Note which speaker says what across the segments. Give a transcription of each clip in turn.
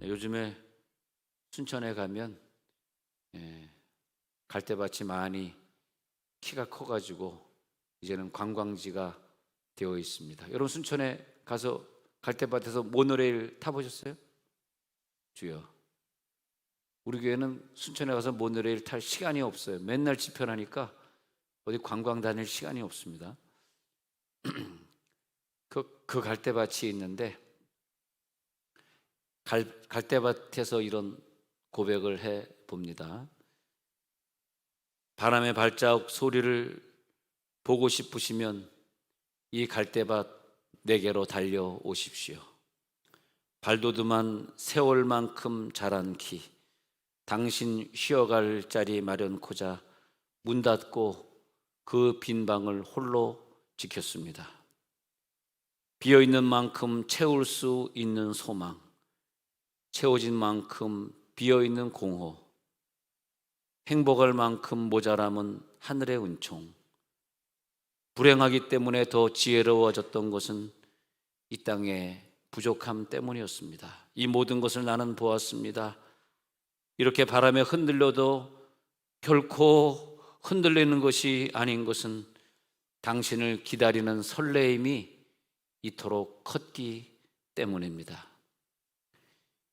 Speaker 1: 요즘에 순천에 가면 갈대밭이 많이 키가 커가지고 이제는 관광지가 되어 있습니다. 여러분 순천에 가서 갈대밭에서 모노레일 타보셨어요? 주여, 우리 교회는 순천에 가서 모노레일 탈 시간이 없어요. 맨날 집회하니까 어디 관광 다닐 시간이 없습니다. 그 갈대밭이 있는데 갈대밭에서 이런 고백을 해 봅니다. 바람의 발자국 소리를 보고 싶으시면 이 갈대밭 내게로 달려오십시오. 발돋움한 세월만큼 자란 키, 당신 쉬어갈 자리 마련코자 문 닫고 그 빈 방을 홀로 지켰습니다. 비어있는 만큼 채울 수 있는 소망, 채워진 만큼 비어있는 공허, 행복할 만큼 모자람은 하늘의 은총. 불행하기 때문에 더 지혜로워졌던 것은 이 땅의 부족함 때문이었습니다. 이 모든 것을 나는 보았습니다. 이렇게 바람에 흔들려도 결코 흔들리는 것이 아닌 것은 당신을 기다리는 설레임이 이토록 컸기 때문입니다.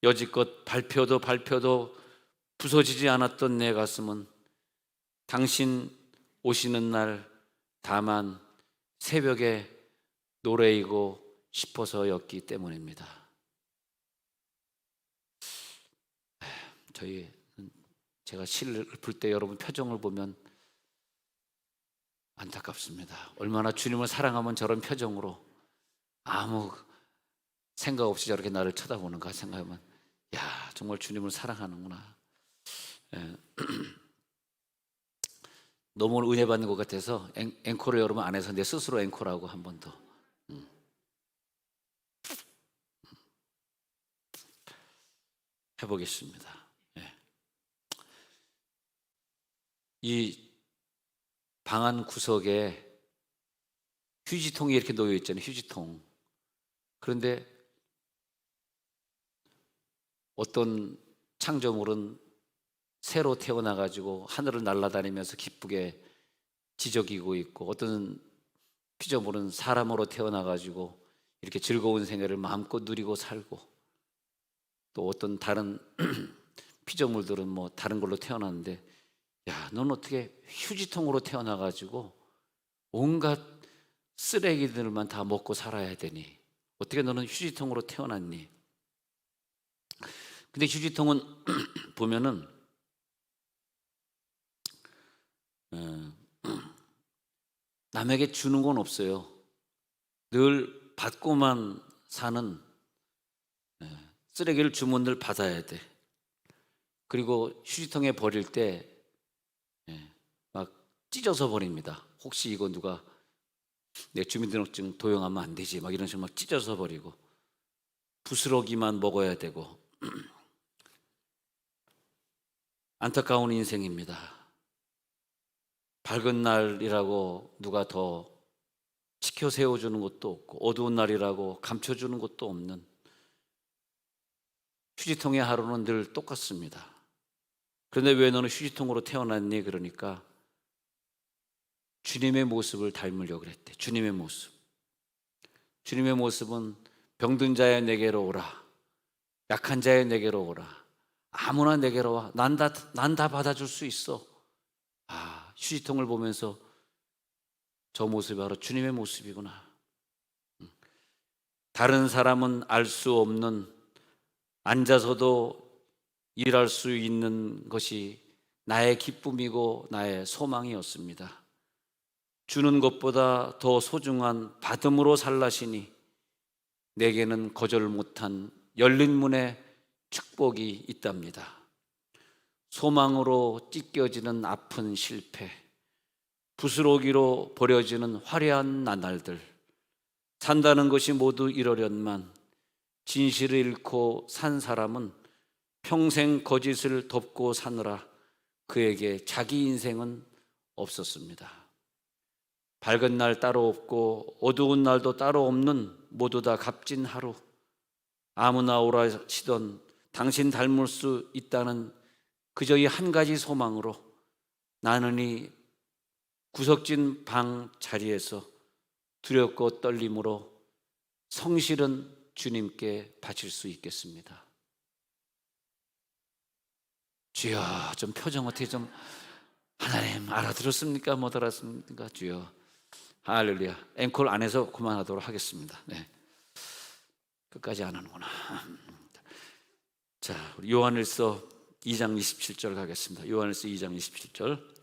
Speaker 1: 여지껏 밟혀도 부서지지 않았던 내 가슴은 당신 오시는 날 다만 새벽에 노래이고 싶어서였기 때문입니다. 제가 시를 읊을 때 여러분 표정을 보면 안타깝습니다. 얼마나 주님을 사랑하면 저런 표정으로 아무 생각 없이 저렇게 나를 쳐다보는가 생각하면 야, 정말 주님을 사랑하는구나. 너무 은혜 받는 것 같아서 앵콜을 여러분 안에서 내 스스로 앵콜하고 한 번 더 해보겠습니다. 이 방 안 구석에 휴지통이 이렇게 놓여 있잖아요. 휴지통. 그런데 어떤 창조물은 새로 태어나가지고 하늘을 날아다니면서 기쁘게 지저귀고 있고, 어떤 피조물은 사람으로 태어나가지고 이렇게 즐거운 생애를 마음껏 누리고 살고, 또 어떤 다른 피조물들은 뭐 다른 걸로 태어났는데, 야, 넌 어떻게 휴지통으로 태어나가지고 온갖 쓰레기들만 다 먹고 살아야 되니? 어떻게 너는 휴지통으로 태어났니? 근데 휴지통은 보면은 남에게 주는 건 없어요. 늘 받고만 사는, 쓰레기를 주면 늘 받아야 돼. 그리고 휴지통에 버릴 때 막 찢어서 버립니다. 혹시 이거 누가 내 주민등록증 도용하면 안 되지 막 이런 식으로 막 찢어서 버리고, 부스러기만 먹어야 되고 안타까운 인생입니다. 밝은 날이라고 누가 더 지켜 세워주는 것도 없고, 어두운 날이라고 감춰주는 것도 없는 휴지통의 하루는 늘 똑같습니다. 그런데 왜 너는 휴지통으로 태어났니? 그러니까 주님의 모습을 닮으려고 그랬대. 주님의 모습. 주님의 모습은 병든 자의 내게로 오라, 약한 자의 내게로 오라, 아무나 내게로 와, 난 다 받아줄 수 있어. 휴지통을 보면서 저 모습이 바로 주님의 모습이구나. 다른 사람은 알 수 없는, 앉아서도 일할 수 있는 것이 나의 기쁨이고 나의 소망이었습니다. 주는 것보다 더 소중한 받음으로 살라시니 내게는 거절 못한 열린 문의 축복이 있답니다. 소망으로 찢겨지는 아픈 실패, 부스러기로 버려지는 화려한 나날들, 산다는 것이 모두 이러련만 진실을 잃고 산 사람은 평생 거짓을 덮고 사느라 그에게 자기 인생은 없었습니다. 밝은 날 따로 없고 어두운 날도 따로 없는 모두 다 값진 하루, 아무나 오라시던 당신 닮을 수 있다는 그저 이 한 가지 소망으로 나는 이 구석진 방 자리에서 두렵고 떨림으로 성실은 주님께 바칠 수 있겠습니다. 주여, 좀 표정 어떻게 좀, 하나님 알아들었습니까? 못 알았습니까? 주여. 할렐루야. 앵콜 안 해서 그만하도록 하겠습니다. 네. 끝까지 안 하는구나. 자, 우리 요한일서 2장 27절 가겠습니다. 요한일서 2장 27절.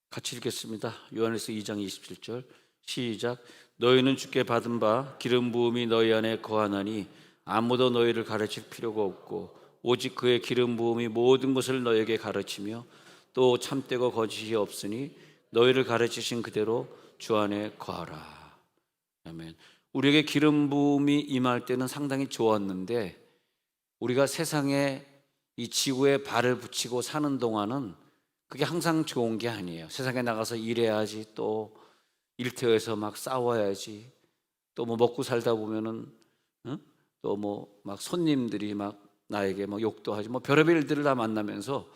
Speaker 1: 같이 읽겠습니다. 요한일서 2장 27절 시작. 너희는 주께 받은 바 기름 부음이 너희 안에 거하나니 아무도 너희를 가르칠 필요가 없고 오직 그의 기름 부음이 모든 것을 너희에게 가르치며 또 참되고 거짓이 없으니 너희를 가르치신 그대로 주 안에 거하라. 아멘. 우리에게 기름 부음이 임할 때는 상당히 좋았는데 우리가 세상에 이 지구에 발을 붙이고 사는 동안은 그게 항상 좋은 게 아니에요. 세상에 나가서 일해야지, 또 일터에서 막 싸워야지, 또 뭐 먹고 살다 보면은 또 뭐 막 손님들이 막 나에게 뭐 욕도 하지, 뭐 별의별 일들을 다 만나면서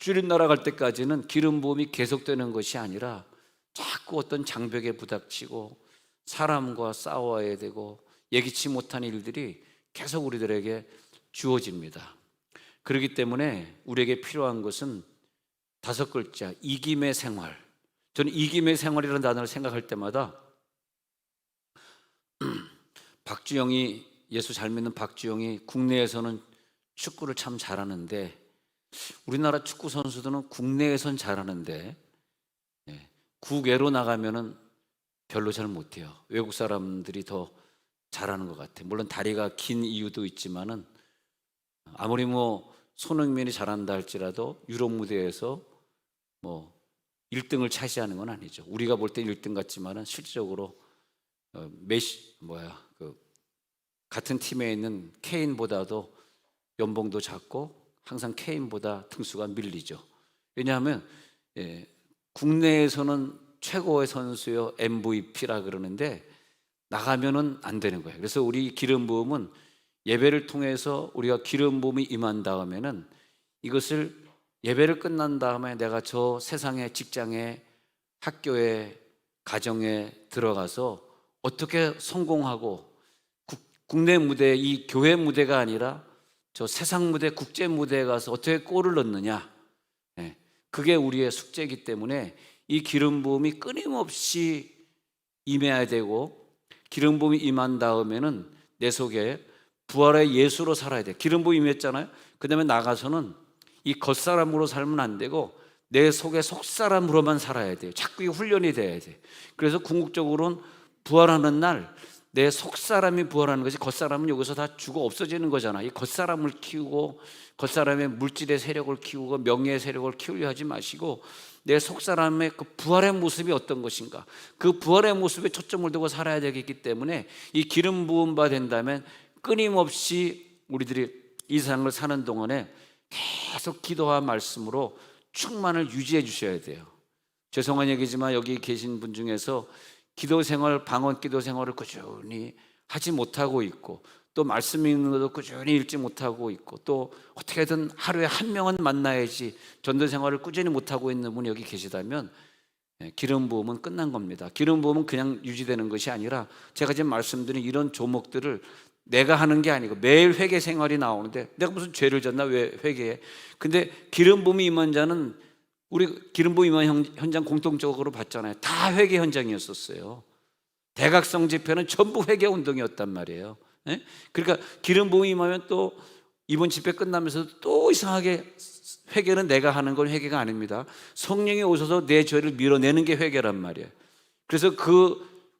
Speaker 1: 주님 나라 갈 때까지는 기름 부음이 계속되는 것이 아니라 자꾸 어떤 장벽에 부닥치고 사람과 싸워야 되고 예기치 못한 일들이 계속 우리들에게 주어집니다. 그렇기 때문에 우리에게 필요한 것은 5글자, 이김의 생활. 저는 이김의 생활이라는 단어를 생각할 때마다 박주영이, 예수 잘 믿는 박주영이 국내에서는 축구를 참 잘하는데, 우리나라 축구 선수들은 국내에선 잘하는데 국외로 나가면은 별로 잘 못해요. 외국 사람들이 더 잘하는 것 같아요. 물론 다리가 긴 이유도 있지만은 아무리 뭐 손흥민이 잘한다 할지라도 유럽 무대에서 뭐 1등을 차지하는 건 아니죠. 우리가 볼 때 1등 같지만은 실질적으로 같은 팀에 있는 케인보다도 연봉도 작고 항상 케인보다 등수가 밀리죠. 왜냐하면 국내에서는 최고의 선수요 MVP라 그러는데 나가면은 안 되는 거예요. 그래서 우리 기름 부음은 예배를 통해서 우리가 기름 부음이 임한 다음에는 이것을 예배를 끝난 다음에 내가 저 세상의 직장에, 학교에, 가정에 들어가서 어떻게 성공하고 국내 무대, 이 교회 무대가 아니라 저 세상 무대, 국제 무대에 가서 어떻게 골을 넣느냐, 그게 우리의 숙제이기 때문에 이 기름 부음이 끊임없이 임해야 되고, 기름 부음이 임한 다음에는 내 속에 부활의 예수로 살아야 돼. 기름 부음이 임했잖아요. 그 다음에 나가서는 이 겉사람으로 살면 안 되고 내 속에 속사람으로만 살아야 돼요. 자꾸 이 훈련이 돼야 돼. 그래서 궁극적으로는 부활하는 날 내 속사람이 부활하는 것이, 겉사람은 여기서 다 죽어 없어지는 거잖아. 이 겉사람을 키우고 겉사람의 물질의 세력을 키우고 명예의 세력을 키우려 하지 마시고 내 속사람의 그 부활의 모습이 어떤 것인가, 그 부활의 모습에 초점을 두고 살아야 되기 때문에 이 기름 부음 받은다면 끊임없이 우리들이 이 세상을 사는 동안에 계속 기도와 말씀으로 충만을 유지해 주셔야 돼요. 죄송한 얘기지만 여기 계신 분 중에서 기도 생활, 방언 기도 생활을 꾸준히 하지 못하고 있고, 또 말씀 읽는 것도 꾸준히 읽지 못하고 있고, 또 어떻게든 하루에 한 명은 만나야지 전도 생활을 꾸준히 못하고 있는 분이 여기 계시다면 기름 부음은 끝난 겁니다. 기름 부음은 그냥 유지되는 것이 아니라 제가 지금 말씀드린 이런 조목들을 내가 하는 게 아니고 매일 회개 생활이 나오는데, 내가 무슨 죄를 졌나 왜 회개해? 근데 기름 부음이 임한 자는, 우리 기름 부음 임한 현장 공통적으로 봤잖아요. 다 회개 현장이었었어요. 대각성 집회는 전부 회개 운동이었단 말이에요. 그러니까 기름 부음이 임하면 또 이번 집회 끝나면서 또 이상하게 회개는 내가 하는 건 회개가 아닙니다. 성령이 오셔서 내 죄를 밀어내는 게 회개란 말이에요. 그래서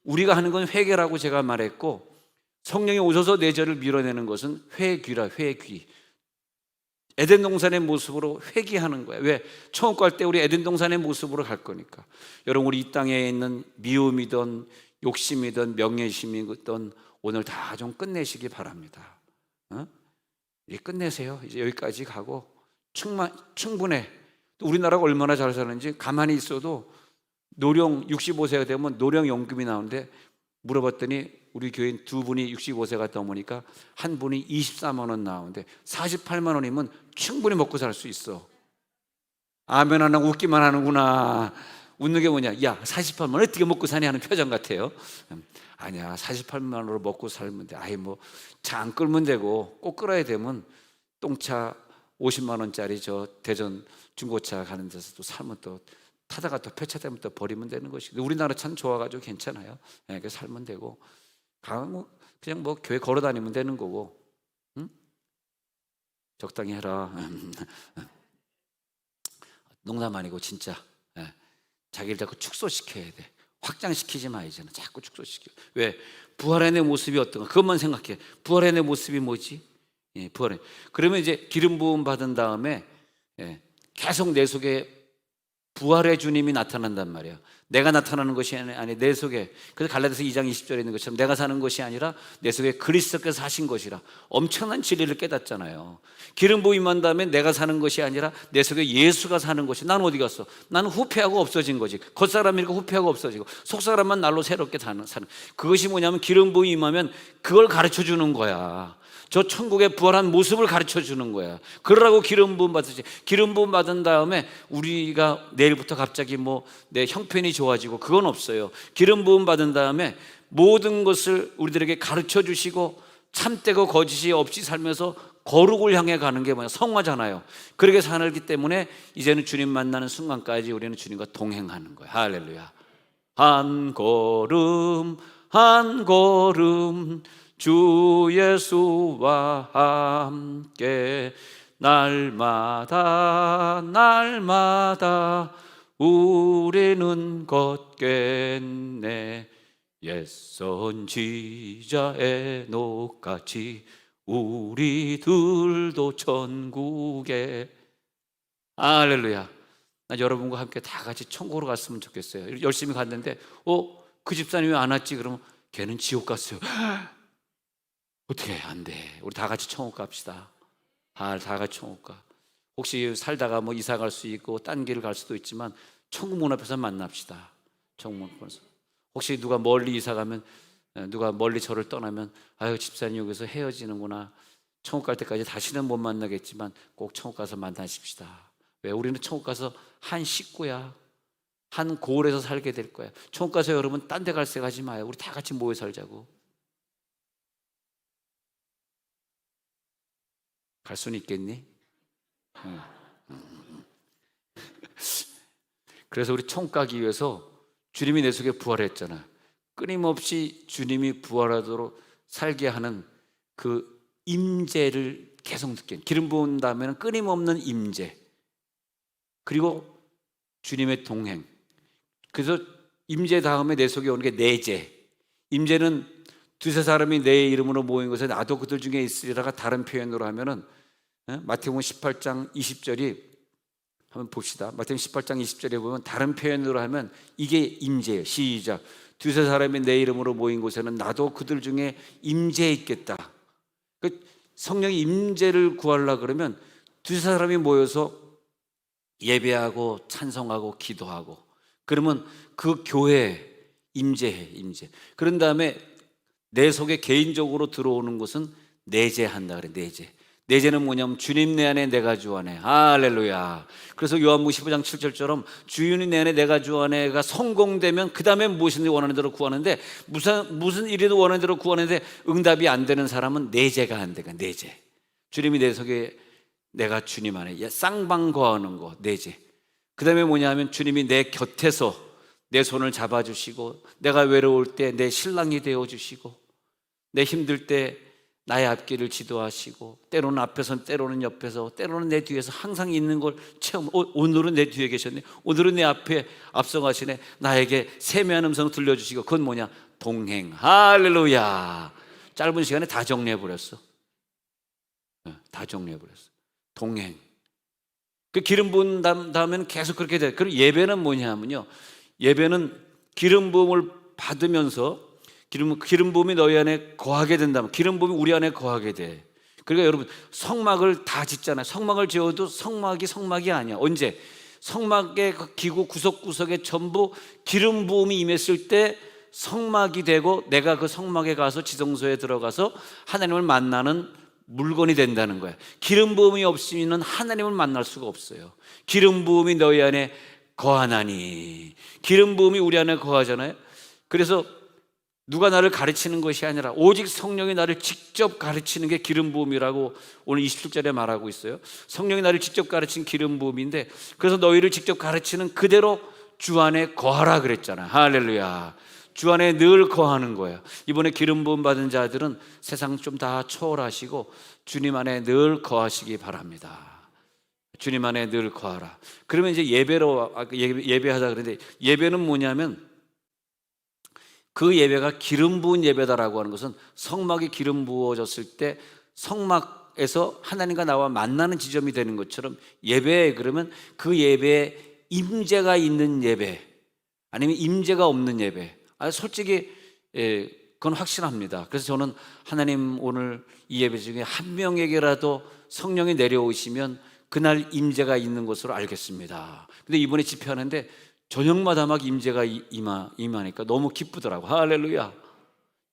Speaker 1: 우리가 하는 건 회개라고 제가 말했고, 성령이 오셔서 내 죄를 밀어내는 것은 회귀라, 회귀. 에덴 동산의 모습으로 회귀하는 거야. 왜? 처음 갈 때 우리 에덴 동산의 모습으로 갈 거니까. 여러분, 우리 이 땅에 있는 미움이든 욕심이든 명예심이든 오늘 다 좀 끝내시기 바랍니다. 이제 끝내세요. 이제 여기까지 가고 충분해. 또 우리나라가 얼마나 잘 사는지 가만히 있어도 노령 65세가 되면 노령 연금이 나오는데 물어봤더니 우리 교인 두 분이 65세가 넘으니까 한 분이 24만 원 나오는데 48만 원이면 충분히 먹고 살 수 있어. 아멘 안 하고 웃기만 하는구나. 웃는 게 뭐냐? 야, 48만 원 어떻게 먹고 사냐 하는 표정 같아요. 아니야, 48만 원으로 먹고 살면 돼. 아이 뭐 차 안 끌면 되고 꼭 끌어야 되면 똥차 50만 원짜리 저 대전 중고차 가는 데서 또 살면 또 타다가 또 폐차되면 또 버리면 되는 것이고 우리나라 참 좋아가지고 괜찮아요. 그 살면 되고 그냥 뭐 교회 걸어 다니면 되는 거고. 응? 적당히 해라. 농담 아니고 진짜 자기를 자꾸 축소시켜야 돼. 확장시키지 마. 이제는 자꾸 축소시켜. 왜? 부활의 내 모습이 어떤가 그것만 생각해. 부활의 내 모습이 뭐지? 부활의. 그러면 이제 기름 부음 받은 다음에 계속 내 속에 부활의 주님이 나타난단 말이에요. 내가 나타나는 것이 아니 내 속에. 그래서 갈라디아서 2장 20절에 있는 것처럼 내가 사는 것이 아니라 내 속에 그리스도께서 사신 것이라. 엄청난 진리를 깨닫잖아요. 기름 부음한 다음에 내가 사는 것이 아니라 내 속에 예수가 사는 것이. 나는 어디 갔어? 나는 후패하고 없어진 거지. 겉사람이니까 후패하고 없어지고 속사람만 날로 새롭게 사는. 그것이 뭐냐면 기름 부음이 임하면 그걸 가르쳐 주는 거야. 저 천국의 부활한 모습을 가르쳐 주는 거야. 그러라고 기름 부음 받으시. 기름 부음 받은 다음에 우리가 내일부터 갑자기 뭐 내 형편이 좋아지고 그건 없어요. 기름 부음 받은 다음에 모든 것을 우리들에게 가르쳐 주시고 참되고 거짓이 없이 살면서 거룩을 향해 가는 게 뭐냐? 성화잖아요. 그렇게 살기 때문에 이제는 주님 만나는 순간까지 우리는 주님과 동행하는 거예요. 할렐루야. 한 걸음 한 걸음 주 예수와 함께 날마다 날마다 우리는 걷겠네. 옛 선지자의 녹같이 우리들도 천국에. 할렐루야. 나 여러분과 함께 다 같이 천국으로 갔으면 좋겠어요. 열심히 갔는데 그 집사님 왜 안 왔지? 그러면 걔는 지옥 갔어요. 어떻게 안 돼. 우리 다 같이 천국 갑시다. 다 같이 천국 가. 혹시 살다가 뭐 이사 갈 수 있고 딴 길을 갈 수도 있지만 천국 문 앞에서 만납시다. 천국 문 앞에서. 혹시 누가 멀리 이사 가면 누가 멀리 저를 떠나면 아유 집사님 여기서 헤어지는구나. 천국 갈 때까지 다시는 못 만나겠지만 꼭 천국 가서 만나십시다. 왜? 우리는 천국 가서 한 식구야. 한 고을에서 살게 될 거야. 천국 가서 여러분 딴 데 갈 생각하지 마요. 우리 다 같이 모여 살자고. 갈 수는 있겠니? 그래서 우리 천국 가기 위해서 주님이 내 속에 부활했잖아. 끊임없이 주님이 부활하도록 살게 하는 그 임재를 계속 느끼는. 기름 부은 다음에는 끊임없는 임재, 그리고 주님의 동행. 그래서 임재 다음에 내 속에 오는 게 내재. 임재는 두세 사람이 내 이름으로 모인 것에 나도 그들 중에 있으리라가 다른 표현으로 하면은 마태복음 18장 20절이 한번 봅시다. 마태복음 18장 20절에 보면 다른 표현으로 하면 이게 임재예요. 시작. 두세 사람이 내 이름으로 모인 곳에는 나도 그들 중에 임재해 있겠다. 그 성령의 임재를 구하려고 그러면 두세 사람이 모여서 예배하고 찬송하고 기도하고 그러면 그 교회에 임재해. 임재. 그런 다음에 내 속에 개인적으로 들어오는 것은 내재한다 그래. 내재. 내재는 뭐냐면 주님 내 안에 내가 주 안에. 할렐루야. 그래서 요한복음 15장 7절처럼 주님 내 안에 내가 주 안에가 성공되면 그 다음에 무엇이든 원하는 대로 구하는데 무슨 일이든 원하는 대로 구하는데 응답이 안 되는 사람은 내재가 안 돼. 내재. 주님이 내 속에 내가 주님 안에 쌍방 거하는 거. 내재. 그 다음에 뭐냐 하면 주님이 내 곁에서 내 손을 잡아주시고 내가 외로울 때 내 신랑이 되어주시고 내 힘들 때 나의 앞길을 지도하시고 때로는 앞에서 때로는 옆에서 때로는 내 뒤에서 항상 있는 걸 체험. 오늘은 내 뒤에 계셨네. 오늘은 내 앞에 앞서가시네. 나에게 세미한 음성 들려주시고 그건 뭐냐? 동행. 할렐루야. 짧은 시간에 다 정리해버렸어. 다 정리해버렸어. 동행. 그 기름 부은 다음에는 계속 그렇게 돼. 그리고 예배는 뭐냐면요, 예배는 기름 부음을 받으면서 기름 부음이 너희 안에 거하게 된다면, 기름 부음이 우리 안에 거하게 돼. 그러니까 여러분, 성막을 다 짓잖아요. 성막을 지어도 성막이 아니야. 언제? 성막의 그 기구 구석구석에 전부 기름 부음이 임했을 때 성막이 되고, 내가 그 성막에 가서 지성소에 들어가서 하나님을 만나는 물건이 된다는 거야. 기름 부음이 없으면 하나님을 만날 수가 없어요. 기름 부음이 너희 안에 거하나니. 기름 부음이 우리 안에 거하잖아요. 그래서 누가 나를 가르치는 것이 아니라 오직 성령이 나를 직접 가르치는 게 기름 부음이라고 오늘 27절에 말하고 있어요. 성령이 나를 직접 가르친 기름 부음인데, 그래서 너희를 직접 가르치는 그대로 주 안에 거하라 그랬잖아요. 할렐루야. 주 안에 늘 거하는 거예요. 이번에 기름 부음 받은 자들은 세상 좀 다 초월하시고 주님 안에 늘 거하시기 바랍니다. 주님 안에 늘 거하라. 그러면 이제 예배하다 그랬는데, 예배는 뭐냐면 그 예배가 기름 부은 예배다라고 하는 것은 성막에 기름 부어졌을 때 성막에서 하나님과 나와 만나는 지점이 되는 것처럼, 예배, 그러면 그 예배에 임재가 있는 예배 아니면 임재가 없는 예배. 솔직히 그건 확실합니다. 그래서 저는 하나님 오늘 이 예배 중에 한 명에게라도 성령이 내려오시면 그날 임재가 있는 것으로 알겠습니다. 근데 이번에 집회하는데 저녁마다 막 임재가 임하니까 너무 기쁘더라고. 할렐루야.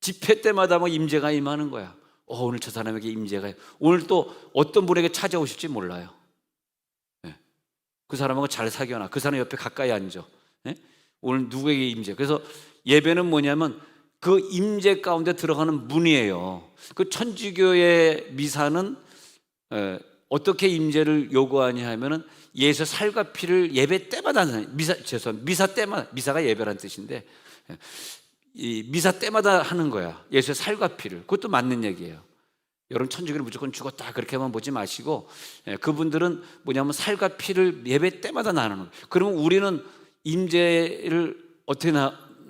Speaker 1: 집회 때마다 막 임재가 임하는 거야. 오늘 저 사람에게 임재가, 오늘 또 어떤 분에게 찾아오실지 몰라요. 그 사람하고 잘 사귀어놔. 그 사람 옆에 가까이 앉아. 오늘 누구에게 임재. 그래서 예배는 뭐냐면 그 임재 가운데 들어가는 문이에요. 그 천주교의 미사는 어떻게 임재를 요구하냐 하면은 예수의 살과 피를 예배 때마다, 미사 때마다, 미사가 예배란 뜻인데 이 미사 때마다 하는 거야. 예수의 살과 피를. 그것도 맞는 얘기예요. 여러분, 천주교는 무조건 죽었다 그렇게만 보지 마시고, 그분들은 뭐냐면 살과 피를 예배 때마다 나누는 거예요. 그러면 우리는 임재를 어떻게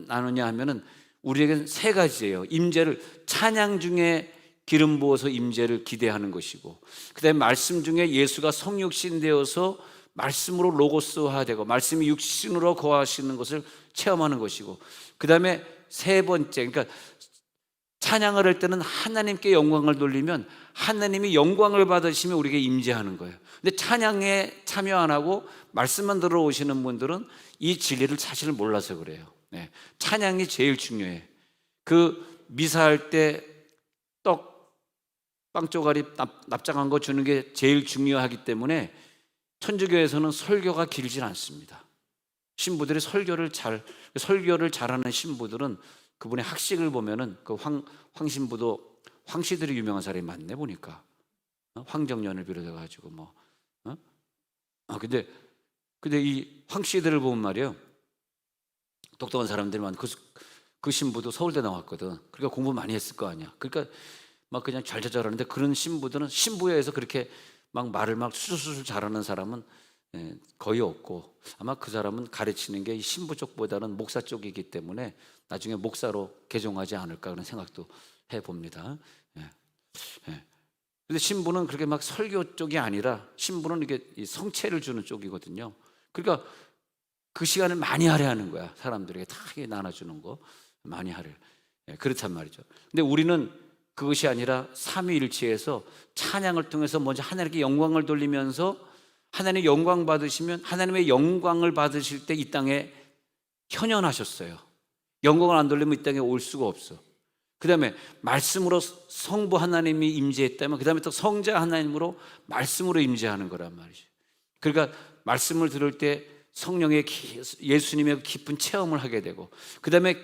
Speaker 1: 나누냐 하면은 우리에게는 세 가지예요. 임재를 찬양 중에 기름 부어서 임재를 기대하는 것이고, 그다음에 말씀 중에 예수가 성육신 되어서 말씀으로 로고스화되고 말씀이 육신으로 거하시는 것을 체험하는 것이고, 그다음에 세 번째, 그러니까 찬양을 할 때는 하나님께 영광을 돌리면 하나님이 영광을 받으시면 우리에게 임재하는 거예요. 근데 찬양에 참여 안 하고 말씀만 들어오시는 분들은 이 진리를 사실 몰라서 그래요. 찬양이 제일 중요해. 그 미사할 때 빵 쪼가리 납작한 거 주는 게 제일 중요하기 때문에 천주교에서는 설교가 길지 않습니다. 신부들이 설교를 잘하는 신부들은 그분의 학식을 보면은 그 황신부도 황씨들이 유명한 사람이 많네 보니까. 황정년을 비롯해 가지고 근데 이 황씨들을 보면 말이에요, 똑똑한 사람들이 많고, 그 신부도 서울대 나왔거든. 그러니까 공부 많이 했을 거 아니야. 그러니까 막 그냥 잘하는데, 그런 신부들은 신부회에서 그렇게 막 말을 막 수술수술 잘하는 사람은 거의 없고, 아마 그 사람은 가르치는 게 신부 쪽보다는 목사 쪽이기 때문에 나중에 목사로 개종하지 않을까 그런 생각도 해봅니다. 근데 신부는 그렇게 막 설교 쪽이 아니라 신부는 이게 성체를 주는 쪽이거든요. 그러니까 그 시간을 많이 할애하는 거야. 사람들에게 다 나눠주는 거 많이 할애. 그렇단 말이죠. 근데 우리는 그것이 아니라 삼위일체에서 찬양을 통해서 먼저 하나님께 영광을 돌리면서, 하나님의 영광 받으시면 하나님의 영광을 받으실 때 이 땅에 현현하셨어요. 영광을 안 돌리면 이 땅에 올 수가 없어. 그 다음에 말씀으로 성부 하나님이 임재했다면 그 다음에 또 성자 하나님으로 말씀으로 임재하는 거란 말이죠. 그러니까 말씀을 들을 때 성령의 예수님의 깊은 체험을 하게 되고, 그 다음에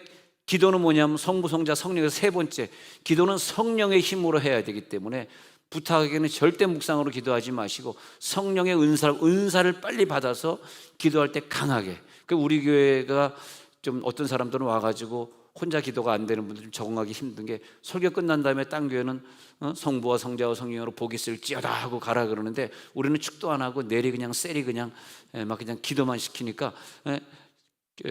Speaker 1: 기도는 뭐냐면 성부, 성자, 성령의 세 번째, 기도는 성령의 힘으로 해야 되기 때문에 부탁하기는 절대 묵상으로 기도하지 마시고 성령의 은사를 빨리 받아서 기도할 때 강하게. 우리 교회가 좀 어떤 사람들은 와가지고 혼자 기도가 안 되는 분들 좀 적응하기 힘든 게, 설교 끝난 다음에 딴 교회는 성부와 성자와 성령으로 복이 있을지어다 하고 가라 그러는데, 우리는 축도 안 하고 내리 그냥 셀이 그냥 막 그냥 기도만 시키니까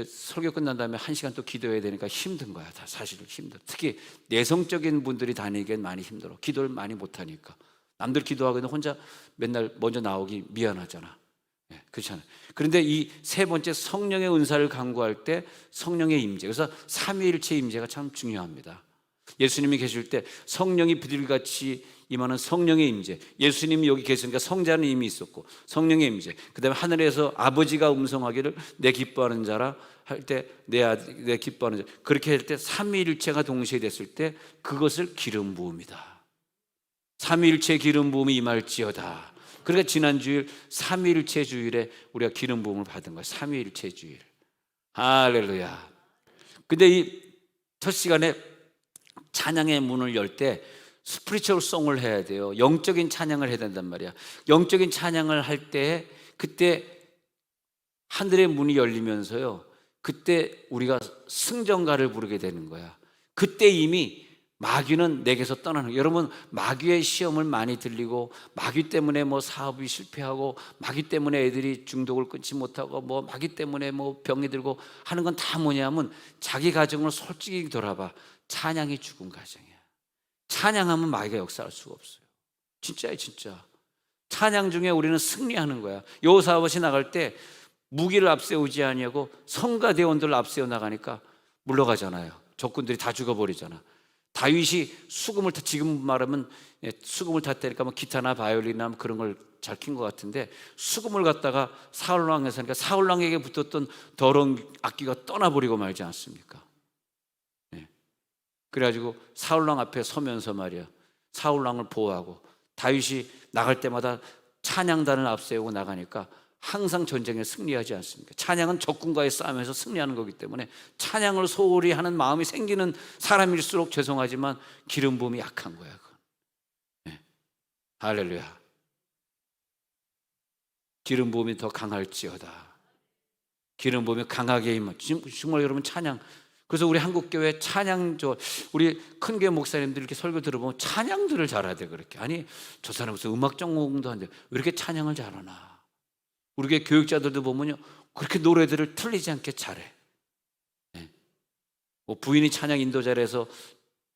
Speaker 1: 설교 끝난 다음에 1시간 또 기도해야 되니까 힘든 거야. 다 사실 힘들어. 특히 내성적인 분들이 다니기엔 많이 힘들어. 기도를 많이 못하니까. 남들 기도하거든 혼자 맨날 먼저 나오기 미안하잖아. 그렇잖아요. 그런데 이 세 번째 성령의 은사를 간구할 때 성령의 임재, 그래서 삼위일체 임재가 참 중요합니다. 예수님이 계실 때 성령이 비둘기같이 임하는 성령의 임재. 예수님이 여기 계시니까 성자는 이미 있었고 성령의 임재. 그다음에 하늘에서 아버지가 음성하기를 내 기뻐하는 자라 할 때 내 기뻐하는 자. 그렇게 할 때 삼위일체가 동시에 됐을 때 그것을 기름 부음이다. 삼위일체 기름 부음이 임할지어다. 그러니까 지난 주일 삼위일체 주일에 우리가 기름 부음을 받은 거예요. 삼위일체 주일. 할렐루야. 근데 이 첫 시간에 찬양의 문을 열 때 스피리추얼 송을 해야 돼요. 영적인 찬양을 해야 된단 말이야. 영적인 찬양을 할 때 그때 하늘의 문이 열리면서요, 그때 우리가 승전가를 부르게 되는 거야. 그때 이미 마귀는 내게서 떠나는 거예요. 여러분, 마귀의 시험을 많이 들리고 마귀 때문에 뭐 사업이 실패하고 마귀 때문에 애들이 중독을 끊지 못하고 뭐 마귀 때문에 뭐 병이 들고 하는 건 다 뭐냐면 자기 가정을 솔직히 돌아봐. 찬양이 죽은 가정이야. 찬양하면 마귀가 역사할 수가 없어요. 진짜예요, 진짜. 찬양 중에 우리는 승리하는 거야. 여호사밧이 나갈 때 무기를 앞세우지 아니하고 성가 대원들을 앞세워 나가니까 물러가잖아요. 적군들이 다 죽어버리잖아. 다윗이 수금을 지금 말하면 수금을 탔다니까 뭐 기타나 바이올린이나 그런 걸 잘 킨 것 같은데 수금을 갖다가 사울왕에서 하니까 사울왕에게 붙었던 더러운 악기가 떠나버리고 말지 않습니까? 그래가지고 사울왕 앞에 서면서 말이야, 사울왕을 보호하고 다윗이 나갈 때마다 찬양단을 앞세우고 나가니까 항상 전쟁에 승리하지 않습니까? 찬양은 적군과의 싸움에서 승리하는 거기 때문에 찬양을 소홀히 하는 마음이 생기는 사람일수록 죄송하지만 기름 부음이 약한 거야. 네. 할렐루야. 기름 부음이 더 강할지어다. 기름 부음이 강하게 임하. 정말 여러분 찬양. 그래서 우리 한국교회 찬양, 우리 큰교회 목사님들 이렇게 설교 들어보면 찬양들을 잘하대. 그렇게. 아니, 저 사람 무슨 음악 전공도 하는데 왜 이렇게 찬양을 잘하나. 우리 교회 교육자들도 보면요, 그렇게 노래들을 틀리지 않게 잘해. 네. 뭐 부인이 찬양 인도자라서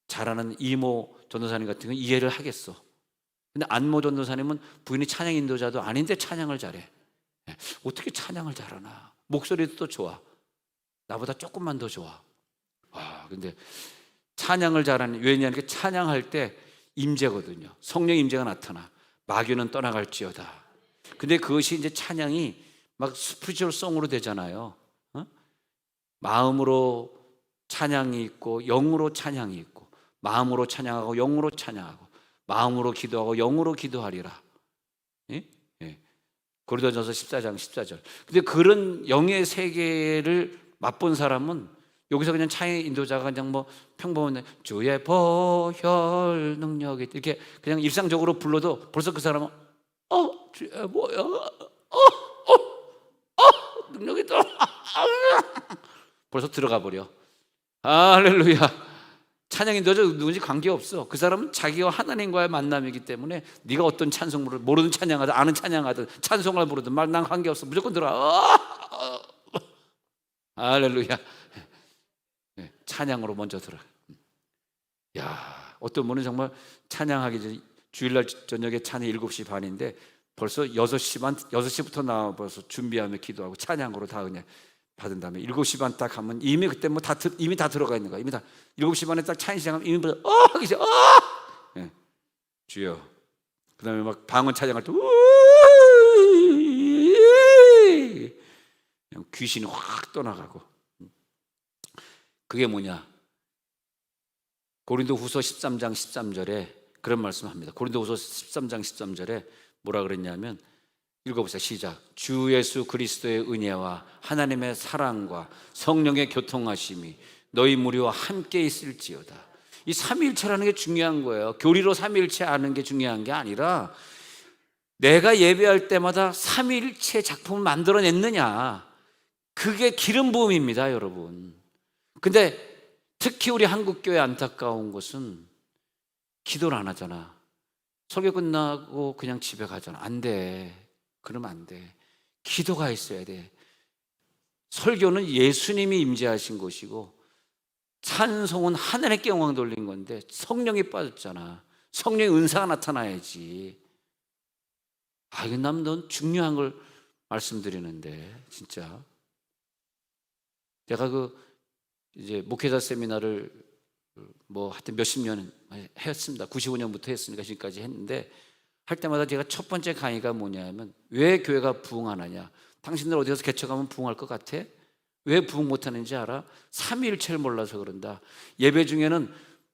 Speaker 1: 잘하는 이모 전도사님 같은 건 이해를 하겠어. 근데 안모 전도사님은 부인이 찬양 인도자도 아닌데 찬양을 잘해. 네. 어떻게 찬양을 잘하나. 목소리도 또 좋아. 나보다 조금만 더 좋아. 와, 근데 찬양을 잘하는, 왜냐하면 찬양할 때 임재거든요. 성령 임재가 나타나. 마귀는 떠나갈지어다. 근데 그것이 이제 찬양이 막 스피리추얼 송으로 되잖아요. 마음으로 찬양이 있고 영으로 찬양이 있고, 마음으로 찬양하고 영으로 찬양하고, 마음으로 기도하고 영으로 기도하리라. 예? 예. 고린도전서 14장 14절. 근데 그런 영의 세계를 맛본 사람은 여기서 그냥 찬양 인도자가 그냥 뭐 평범한 주의 보혈 능력이 이렇게 그냥 일상적으로 불러도 벌써 그 사람은 주의 뭐야? 능력이 또 벌써 들어가 버려. 할렐루야. 찬양 인도자 누군지 관계없어. 그 사람은 자기와 하나님과의 만남이기 때문에 네가 어떤 찬송을 모르든 찬양하든 아는 찬양하든 찬송을 부르든 말 난 관계없어. 무조건 들어와. 할렐루야. 찬양으로 먼저 들어. 야, 어떤 분은 정말 찬양하기 전 주일날 저녁에 찬양 7시 반인데 벌써 6시부터 나와서 준비하며 기도하고 찬양으로 다 그냥 받은 다음에 7시 반 딱 하면 이미 그때 뭐 이미 다 들어가 있는 거야. 이미 다 7시 반에 딱 찬양 시작하면 이미 하기 시작. 예. 주여. 그다음에 막 방언 찬양할 때 귀신이 확 떠나가고. 그게 뭐냐? 고린도후서 13장 13절에 그런 말씀합니다. 고린도후서 13장 13절에 뭐라 그랬냐면, 읽어보세요. 시작. 주 예수 그리스도의 은혜와 하나님의 사랑과 성령의 교통하심이 너희 무리와 함께 있을지어다. 이 삼위일체라는 게 중요한 거예요. 교리로 삼위일체 아는 게 중요한 게 아니라 내가 예배할 때마다 삼위일체 작품을 만들어냈느냐, 그게 기름 부음입니다, 여러분. 근데 특히 우리 한국교회 안타까운 것은 기도를 안 하잖아. 설교 끝나고 그냥 집에 가잖아. 안 돼. 그러면 안 돼. 기도가 있어야 돼. 설교는 예수님이 임재하신 것이고 찬송은 하늘의 영광 돌린 건데 성령이 빠졌잖아. 성령의 은사가 나타나야지. 이건 넌 중요한 걸 말씀드리는데 진짜. 제가 이제 목회자 세미나를 뭐 하여튼 몇십 년 했습니다. 95년부터 했으니까 지금까지 했는데, 할 때마다 제가 첫 번째 강의가 뭐냐면, 왜 교회가 부흥하느냐? 당신들 어디 가서 개척하면 부흥할 것 같아? 왜 부흥 못하는지 알아? 삼위일체를 몰라서 그런다. 예배 중에는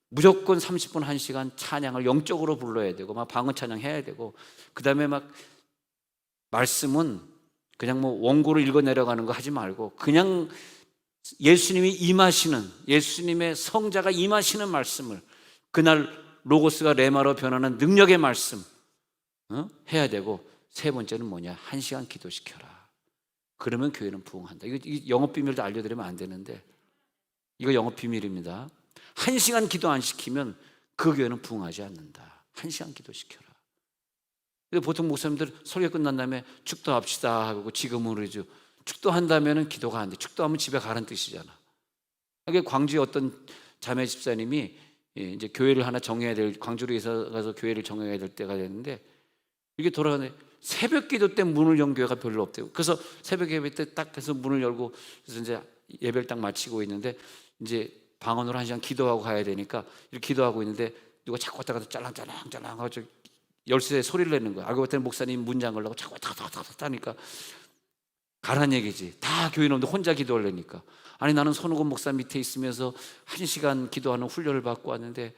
Speaker 1: 무조건 30분 1시간 찬양을 영적으로 불러야 되고 막 방언 찬양 해야 되고, 그 다음에 막 말씀은 그냥 뭐 원고를 읽어 내려가는 거 하지 말고 그냥 예수님이 임하시는, 예수님의 성자가 임하시는 말씀을, 그날 로고스가 레마로 변하는 능력의 말씀 해야 되고, 세 번째는 뭐냐? 1시간 기도시켜라. 그러면 교회는 부흥한다. 이거 영업 비밀도 알려드리면 안 되는데, 이거 영업 비밀입니다. 1시간 기도 안 시키면 그 교회는 부흥하지 않는다. 1시간 기도시켜라. 근데 보통 목사님들 설교 끝난 다음에 축도합시다 하고 지금으로 해줘. 축도한다면 기도가 안 돼. 축도하면 집에 가라는 뜻이잖아. 이게 광주에 어떤 자매 집사님이 이제 교회를 하나 정해야 될, 광주로 이사 가서 교회를 정해야 될 때가 됐는데, 이게 돌아가는데 새벽 기도 때 문을 연 교회가 별로 없대요. 그래서 새벽 예배 때 딱 해서 문을 열고, 그래서 이제 예배를 딱 마치고 있는데 이제 방언으로 1시간 기도하고 가야 되니까 이렇게 기도하고 있는데 누가 자꾸 왔다 갔다 짤랑짤랑 하고 열쇠에 소리를 내는 거야. 알고 봤더니 목사님 문 잠그려고 자꾸 왔다 갔다 하니까 가란 얘기지. 다 교인 없는데 혼자 기도하려니까. 아니, 나는 손오건 목사 밑에 있으면서 1시간 기도하는 훈련을 받고 왔는데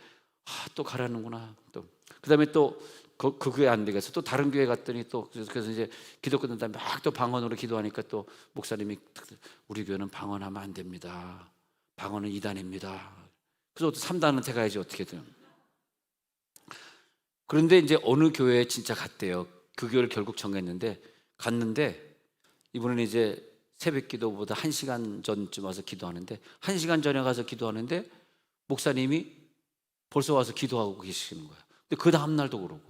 Speaker 1: 또 가라는구나. 또 그다음에 또 그 교회 안 되겠어. 또 다른 교회 갔더니 또 그래서 이제 기도 끝난 다음에 막 또 방언으로 기도하니까 또 목사님이, 우리 교회는 방언하면 안 됩니다. 방언은 2단입니다. 그래서 또 3단한테 가야지 어떻게든. 그런데 이제 어느 교회에 진짜 갔대요. 그 교회를 결국 정했는데 갔는데, 이분은 이제 새벽 기도보다 1시간 전쯤 와서 기도하는데, 1시간 전에 가서 기도하는데 목사님이 벌써 와서 기도하고 계시는 거예요. 근데 그 다음날도 그러고,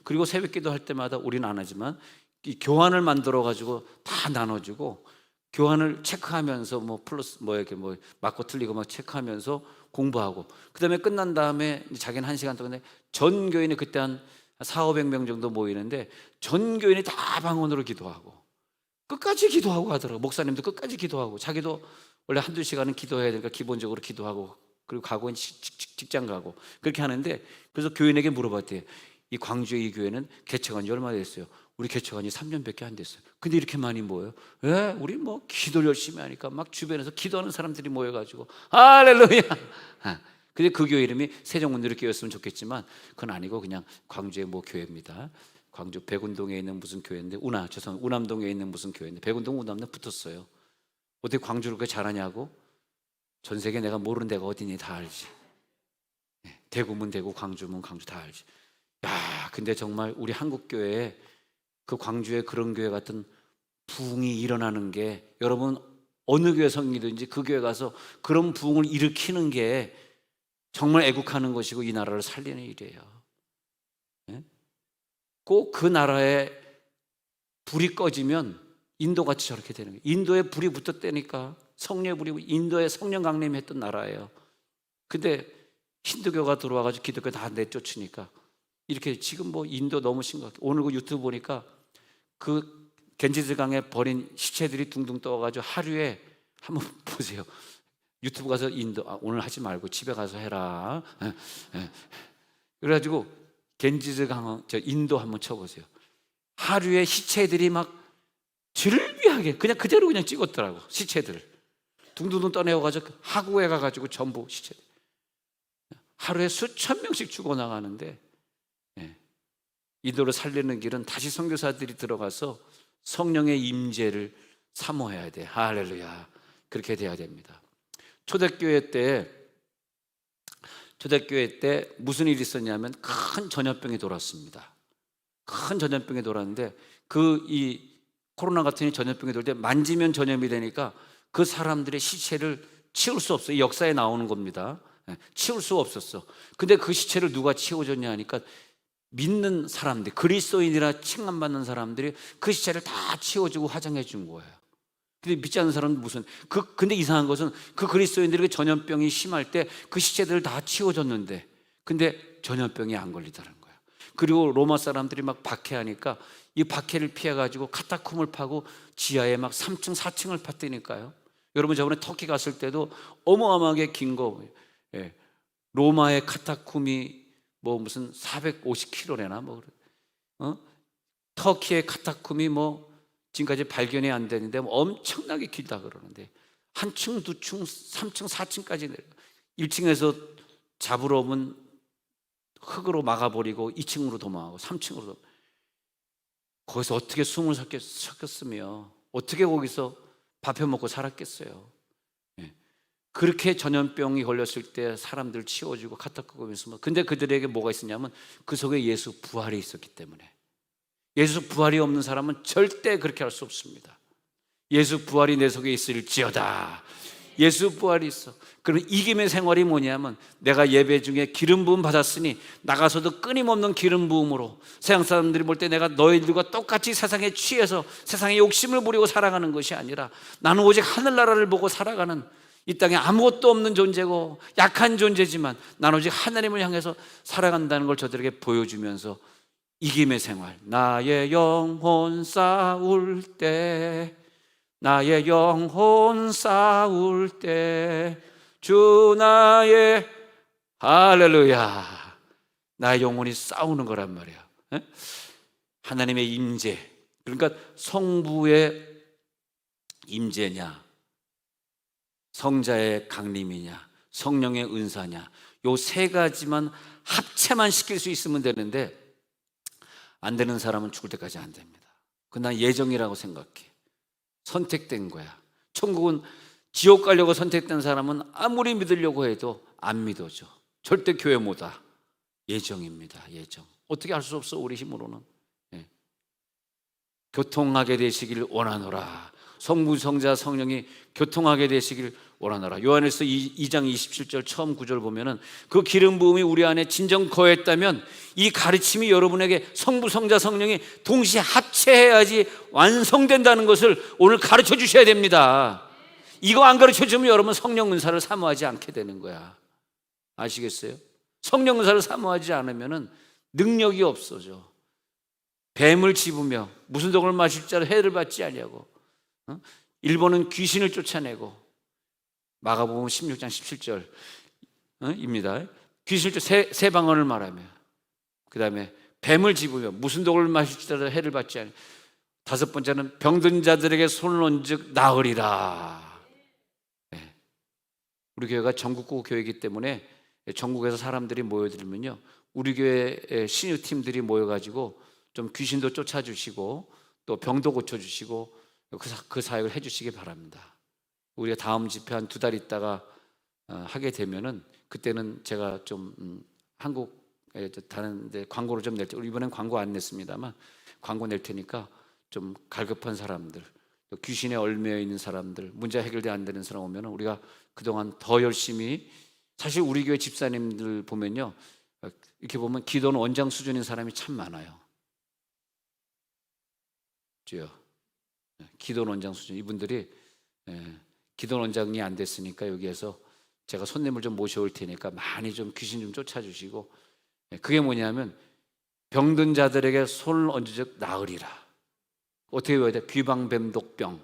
Speaker 1: 그리고 새벽 기도할 때마다 우리는 안 하지만 이 교환을 만들어 가지고 다 나눠주고, 교환을 체크하면서 뭐 플러스 뭐 이렇게 뭐 맞고 틀리고 막 체크하면서 공부하고, 그 다음에 끝난 다음에 자기는 1시간 동안에 전 교인이 그때 한 400~500명 정도 모이는데 전 교인이 다 방언으로 기도하고 끝까지 기도하고 하더라고. 목사님도 끝까지 기도하고, 자기도 원래 1~2시간은 기도해야 되니까 기본적으로 기도하고, 그리고 가고 직장 가고 그렇게 하는데, 그래서 교인에게 물어봤대요. 이 광주의 이 교회는 개척한 지 얼마나 됐어요? 우리 개척한 지 3년밖에 안 됐어요. 근데 이렇게 많이 모여요? 왜? 우리 뭐 기도를 열심히 하니까 막 주변에서 기도하는 사람들이 모여가지고 할렐루야. 근데 그 교회 이름이 세종문들의 교회였으면 좋겠지만 그건 아니고 그냥 광주의 뭐 교회입니다. 광주 백운동에 있는 무슨 교회인데, 우남동에 있는 무슨 교회인데, 백운동 우남동 붙었어요. 어떻게 광주를 그렇게 잘하냐고? 전 세계 내가 모르는 데가 어디니 다 알지. 대구면 대구, 광주면 광주 다 알지. 야, 근데 정말 우리 한국 교회에 그 광주에 그런 교회 같은 부흥이 일어나는 게, 여러분 어느 교회 성이든지 그 교회 가서 그런 부흥을 일으키는 게 정말 애국하는 것이고 이 나라를 살리는 일이에요. 꼭 그 나라에 불이 꺼지면 인도같이 저렇게 되는 거예요. 인도에 불이 붙었다니까. 성령의 불이, 인도에 성령 강림했던 나라예요. 근데 힌두교가 들어와가지고 기독교 다 내쫓으니까 이렇게 지금 뭐 인도 너무 심각해. 오늘 그 유튜브 보니까 그 겐지스강에 버린 시체들이 둥둥 떠가지고 하루에, 한번 보세요. 유튜브 가서 인도, 오늘 하지 말고 집에 가서 해라. 그래가지고 겐지스강, 저 인도 한번 쳐보세요. 하루에 시체들이 막 즐비하게 그냥 그대로 그냥 찍었더라고. 시체들을 둥둥둥 떠내어가지고 하구에 가가지고 전부 시체들. 하루에 수천 명씩 죽어나가는데, 이도를 살리는 길은 다시 선교사들이 들어가서 성령의 임재를 사모해야 돼. 할렐루야. 그렇게 돼야 됩니다. 초대교회 때 무슨 일이 있었냐면 큰 전염병이 돌았습니다. 큰 전염병이 돌았는데, 이 코로나 같은 전염병이 돌 때 만지면 전염이 되니까 그 사람들의 시체를 치울 수 없어요. 역사에 나오는 겁니다. 치울 수 없었어. 근데 그 시체를 누가 치워줬냐 하니까 믿는 사람들, 그리스도인이라 칭함받는 사람들이 그 시체를 다 치워주고 화장해 준 거예요. 근데 믿지 않는 사람은 근데 이상한 것은 그 그리스도인들에게 전염병이 심할 때 그 시체들을 다 치워줬는데 근데 전염병이 안 걸리다는 거예요. 그리고 로마 사람들이 막 박해하니까 이 박해를 피해가지고 카타콤을 파고 지하에 막 3층 4층을 팠다니까요. 여러분 저번에 터키 갔을 때도 어마어마하게 긴 거, 로마의 카타쿰이 뭐 무슨 450km래나 뭐 터키의 카타쿰이 뭐 지금까지 발견이 안 되는데 뭐 엄청나게 길다 그러는데 한 층, 두 층, 3층, 4층까지 내려 1층에서 잡으러 오면 흙으로 막아버리고 2층으로 도망가고 3층으로 거기서 어떻게 숨을 섞였으며 어떻게 거기서 밥해 먹고 살았겠어요. 예. 그렇게 전염병이 걸렸을 때 사람들 치워주고 카타콤에 있으면 근데 그들에게 뭐가 있었냐면 그 속에 예수 부활이 있었기 때문에 예수 부활이 없는 사람은 절대 그렇게 할 수 없습니다. 예수 부활이 내 속에 있을지어다. 예수 부활이 있어. 그럼 이김의 생활이 뭐냐면 내가 예배 중에 기름 부음 받았으니 나가서도 끊임없는 기름 부음으로 세상 사람들이 볼 때 내가 너희들과 똑같이 세상에 취해서 세상에 욕심을 부리고 살아가는 것이 아니라 나는 오직 하늘나라를 보고 살아가는 이 땅에 아무것도 없는 존재고 약한 존재지만 나는 오직 하나님을 향해서 살아간다는 걸 저들에게 보여주면서 이김의 생활. 나의 영혼 싸울 때 나의 영혼 싸울 때 주 나의 할렐루야 나의 영혼이 싸우는 거란 말이야. 하나님의 임재, 그러니까 성부의 임재냐 성자의 강림이냐 성령의 은사냐 요 세 가지만 합체만 시킬 수 있으면 되는데 안 되는 사람은 죽을 때까지 안 됩니다. 그건 난 예정이라고 생각해. 선택된 거야. 천국은 지옥 가려고 선택된 사람은 아무리 믿으려고 해도 안 믿어져. 절대 교회 못와. 예정입니다. 예정. 어떻게 할 수 없어 우리 힘으로는. 교통하게 되시길 원하노라. 성부 성자 성령이 교통하게 되시길 원하노라. 요한일서 2장 27절 처음 구절 보면은 그 기름 부음이 우리 안에 진정 거했다면 이 가르침이 여러분에게 성부 성자 성령이 동시에 합체해야지 완성된다는 것을 오늘 가르쳐 주셔야 됩니다. 이거 안 가르쳐 주면 여러분 성령 은사를 사모하지 않게 되는 거야. 아시겠어요? 성령 은사를 사모하지 않으면은 능력이 없어져. 뱀을 집으며 무슨 독을 마실 자로 해를 받지 아니하고 일본은 귀신을 쫓아내고 마가복음 16장 17절 입니다. 귀신을 쫓아 세 방언을 말하며 그 다음에 뱀을 집으며 무슨 독을 마실 자로 해를 받지 아니하고 다섯 번째는 병든 자들에게 손을 얹즉 나으리라. 우리 교회가 전국구 교회이기 때문에 전국에서 사람들이 모여들면요 우리 교회 신유팀들이 모여가지고 좀 귀신도 쫓아주시고 또 병도 고쳐주시고 그 사역을 해주시기 바랍니다. 우리가 다음 집회 한 2달 있다가 하게 되면은 그때는 제가 좀 한국에 다른데 광고를 좀 낼 때 이번엔 광고 안 냈습니다만 광고 낼 테니까 좀 갈급한 사람들 또 귀신에 얽매여 있는 사람들 문제 해결돼 안 되는 사람 오면은 우리가 그동안 더 열심히 사실 우리 교회 집사님들 보면요 이렇게 보면 기도는 원장 수준인 사람이 참 많아요. 주요 기도는 원장 수준 이분들이 기도 원장이 안 됐으니까 여기에서 제가 손님을 좀 모셔올 테니까 많이 좀 귀신 좀 쫓아주시고 그게 뭐냐면 병든 자들에게 손을 얹으즉 나으리라. 어떻게 외워야 돼? 귀방뱀독병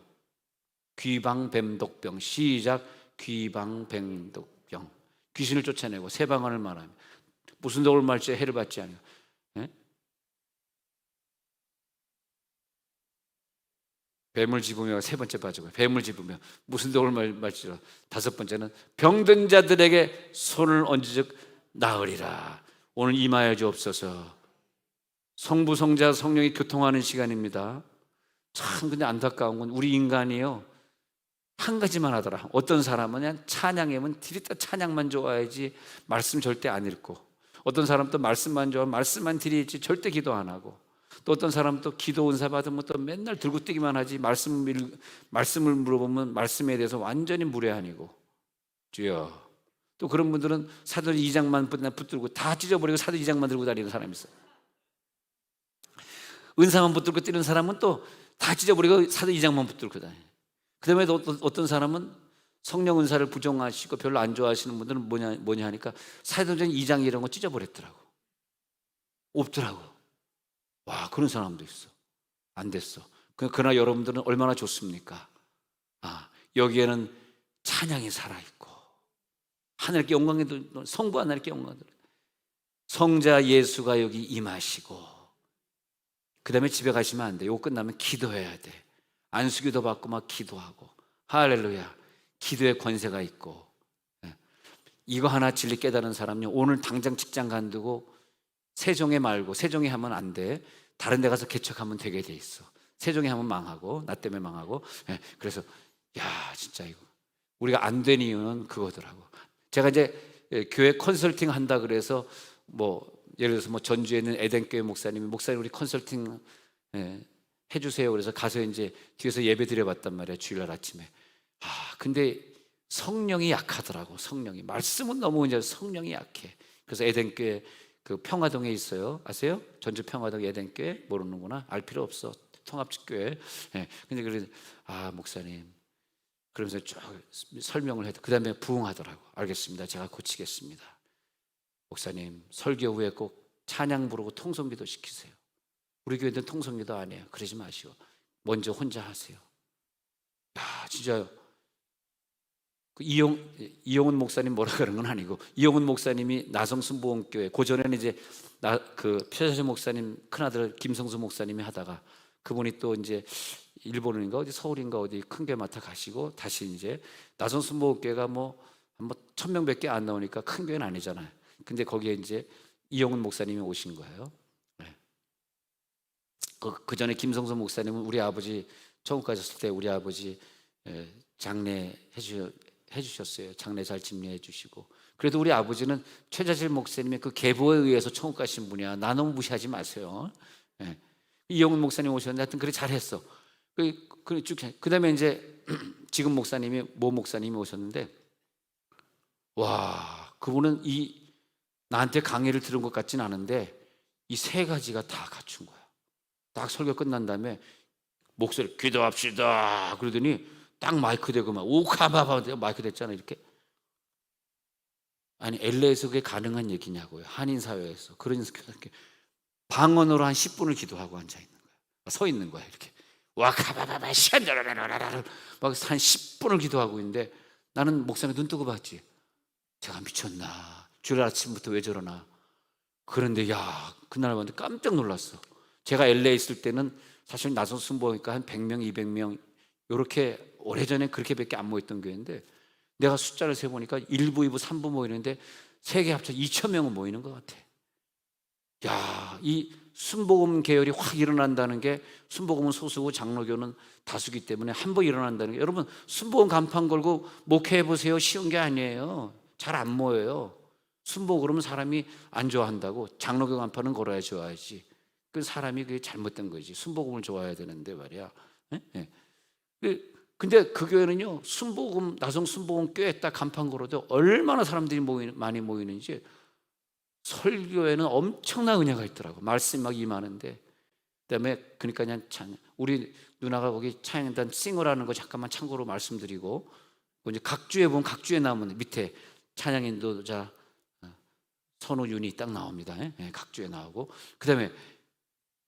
Speaker 1: 귀방뱀독병 시작 귀방뱀독병 귀신을 쫓아내고 세 방언을 말하며 무슨 독을 말지 해를 받지 않아요. 뱀을 집으며 세 번째 빠지고 뱀을 집으며 무슨 독을 말지라 다섯 번째는 병든 자들에게 손을 얹으즉 나으리라. 오늘 임하여 주옵소서. 성부 성자 성령이 교통하는 시간입니다. 참 근데 안타까운 건 우리 인간이요 한 가지만 하더라. 어떤 사람은 그냥 찬양하면 디리다 찬양만 좋아하지 말씀 절대 안 읽고 어떤 사람은 또 말씀만 좋아하면 말씀만 드리지 절대 기도 안 하고 또 어떤 사람은 또 기도 은사 받으면 또 맨날 들고 뛰기만 하지 말씀을 물어보면 말씀에 대해서 완전히 무례한이고 주여. 또 그런 분들은 사도행 2장만 붙들고 다 찢어버리고 사도행 2장만 들고 다니는 사람이 있어요. 은사만 붙들고 뛰는 사람은 또 다 찢어버리고 사도행 2장만 붙들고 다녀요. 그 다음에 어떤 사람은 성령 은사를 부정하시고 별로 안 좋아하시는 분들은 뭐냐 하니까 사도행 2장 이런 거 찢어버렸더라고. 없더라고. 와, 그런 사람도 있어. 안 됐어. 그러나 여러분들은 얼마나 좋습니까? 여기에는 찬양이 살아있고 하나님께 영광 돌려, 성부 하나님께 영광 돌려. 성자 예수가 여기 임하시고, 그 다음에 집에 가시면 안 돼. 이거 끝나면 기도해야 돼. 안수기도 받고 막 기도하고. 할렐루야. 기도의 권세가 있고. 이거 하나 진리 깨달은 사람요, 오늘 당장 직장 간두고 세종에 말고, 세종에 하면 안 돼. 다른 데 가서 개척하면 되게 돼 있어. 세종에 하면 망하고, 나 때문에 망하고. 그래서 야, 진짜 이거 우리가 안 된 이유는 그거더라고. 제가 이제 교회 컨설팅 한다 그래서 뭐 예를 들어서 뭐 전주에 있는 에덴교회 목사님 우리 컨설팅 해주세요. 그래서 가서 이제 뒤에서 예배 드려봤단 말이야, 주일날 아침에. 근데 성령이 약하더라고. 성령이, 말씀은 너무 이제 성령이 약해. 그래서 에덴교회 그 평화동에 있어요. 아세요? 전주 평화동 에덴교회 모르는구나. 알 필요 없어. 통합집교회. 근데 그래, 목사님, 그러면서 쭉 설명을 해도, 그 다음에 부응하더라고. 알겠습니다. 제가 고치겠습니다. 목사님, 설교 후에 꼭 찬양 부르고 통성기도 시키세요. 우리 교회는 통성기도 안 해요. 그러지 마시오. 먼저 혼자 하세요. 야, 진짜 이용훈 목사님 뭐라 그런 건 아니고, 이용훈 목사님이 나성순복음교회, 그 전에는 이제 그 표자재 목사님 큰아들 김성수 목사님이 하다가, 그분이 또 이제 일본인가 어디 서울인가 어디 큰 교회 맡아 가시고, 다시 이제 나성순복음교회가 뭐 1000명밖에 안 나오니까 큰 교회는 아니잖아요. 근데 거기에 이제 이용훈 목사님이 오신 거예요. 그 전에 김성수 목사님은 우리 아버지 천국 가셨을 때 우리 아버지 장례 해주셨어요. 장례 잘 집례해 주시고. 그래도 우리 아버지는 최자실 목사님의 그 계보에 의해서 천국 가신 분이야. 나 너무 무시하지 마세요. 이영훈 목사님 오셨는데 하여튼 그래 잘했어. 그 다음에 이제 지금 목사님이 모 목사님이 오셨는데, 와, 그분은 나한테 강의를 들은 것 같진 않은데 이 세 가지가 다 갖춘 거야. 딱 설교 끝난 다음에 목소리 기도합시다 그러더니 딱 마이크 대고 막 오카바바 마이크 됐잖아 이렇게. 아니 LA에서 그게 가능한 얘기냐고요. 한인 사회에서. 그러니까 이렇게 방언으로 한 10분을 기도하고 앉아 있는 거야. 서 있는 거야 이렇게. 와카바바바 샨다라라라라 막 한 10분을 기도하고 있는데, 나는 목사님 눈 뜨고 봤지. 제가 미쳤나? 주일 아침부터 왜 저러나? 그런데 야, 그날 봤는데 깜짝 놀랐어. 제가 LA 있을 때는 사실 나선순 보니까 한 100명, 200명 이렇게 오래전에 그렇게밖에 안 모였던 교회인데, 내가 숫자를 세보니까 1부, 2부, 3부 모이는데 세 개 합쳐 2,000명은 모이는 것 같아. 야, 이 순복음 계열이 확 일어난다는 게, 순복음은 소수고 장로교는 다수기 때문에 한 번 일어난다는 게, 여러분 순복음 간판 걸고 목회해보세요. 쉬운 게 아니에요. 잘 안 모여요. 순복음 그러면 사람이 안 좋아한다고. 장로교 간판은 걸어야 좋아하지. 그 사람이 그게 잘못된 거지. 순복음을 좋아해야 되는데 말이야. 근데 그 교회는요, 순복음, 나성 순복음 교회 딱 간판 걸어도 얼마나 사람들이 많이 모이는지, 설교에는 엄청난 은혜가 있더라고. 말씀이 막 임하는데. 그다음에 그러니까 그냥 우리 누나가 거기 찬양단 싱어라는 거 잠깐만 참고로 말씀드리고, 이제 각주에 보면 각주에 나오면 밑에 찬양 인도자 선우윤이 딱 나옵니다. 각주에 나오고, 그다음에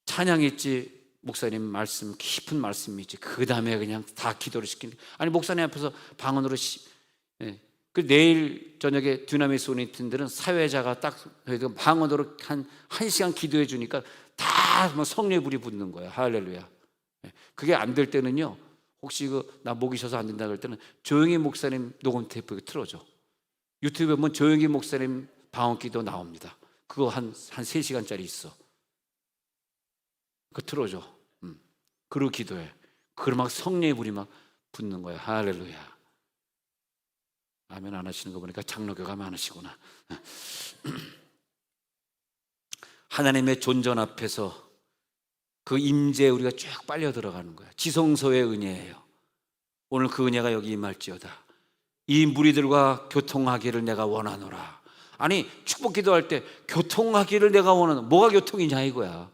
Speaker 1: 찬양이 있지, 목사님 말씀, 깊은 말씀이 있지. 그 다음에 그냥 다 기도를 시키는. 아니 목사님 앞에서 방언으로 그 내일 저녁에 듀나미스 온리팀들은 사회자가 딱 방언으로 한 1시간 기도해 주니까 다 막 성령의 불이 붙는 거예요. 할렐루야. 그게 안 될 때는요, 혹시 나 목이 쉬어서 안 된다 그럴 때는 조용히 목사님 녹음 테이프 틀어줘. 유튜브에 보면 조용히 목사님 방언 기도 나옵니다. 그거 한 3시간짜리 있어. 그거 틀어줘. 그리고 기도해. 그럼 막 성령의 불이 막 붙는 거야. 할렐루야. 아멘 안 하시는 거 보니까 장로교가 많으시구나. 하나님의 존전 앞에서 그 임재에 우리가 쭉 빨려 들어가는 거야. 지성소의 은혜예요. 오늘 그 은혜가 여기 임할지어다. 이 무리들과 교통하기를 내가 원하노라. 아니 축복 기도할 때 교통하기를 내가 원하노라. 뭐가 교통이냐 이거야.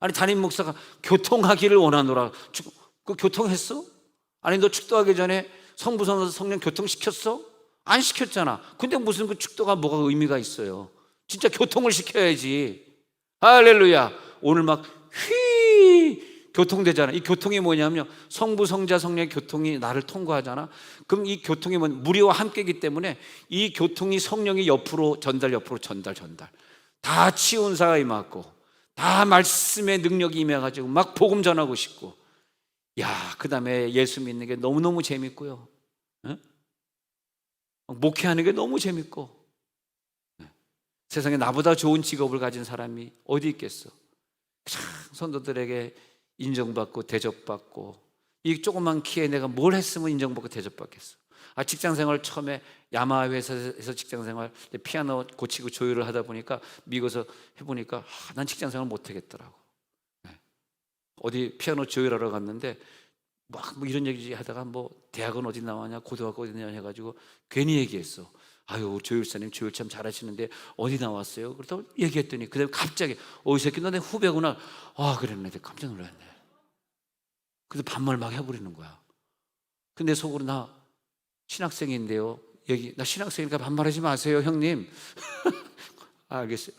Speaker 1: 아니 담임 목사가 교통하기를 원하노라. 그 교통했어? 아니 너 축도하기 전에 성부 성령 교통시켰어? 안 시켰잖아. 근데 무슨 그 축도가 뭐가 의미가 있어요? 진짜 교통을 시켜야지. 할렐루야. 오늘 막 교통되잖아. 이 교통이 뭐냐면 성부, 성자, 성령의 교통이 나를 통과하잖아. 그럼 이 교통이 무리와 함께이기 때문에 이 교통이 성령이 옆으로 전달, 옆으로 전달. 다 치유사가 임하고 다 말씀의 능력이 임해가지고 막 복음 전하고 싶고, 그 다음에 예수 믿는 게 너무너무 재밌고요. 목회하는 게 너무 재밌고, 세상에 나보다 좋은 직업을 가진 사람이 어디 있겠어. 성도들에게 인정받고 대접받고, 이 조그만 키에 내가 뭘 했으면 인정받고 대접받겠어. 직장생활 처음에 야마 회사에서 직장생활 피아노 고치고 조율을 하다 보니까 미국에서 해보니까 난 직장생활 못하겠더라고. 어디 피아노 조율하러 갔는데 막 뭐 이런 얘기 하다가 뭐 대학은 어디 나왔냐, 고등학교 어디 나왔냐 해가지고 괜히 얘기했어. 아유, 조율사님 조율 참 잘하시는데 어디 나왔어요? 그러다 얘기했더니 그다음에 갑자기 이 새끼 너 내 후배구나. 그랬네. 내가 깜짝 놀랐네. 그래서 반말 막 해버리는 거야. 근데 속으로 나 신학생인데요. 나 신학생이니까 반말하지 마세요, 형님. 알겠어요.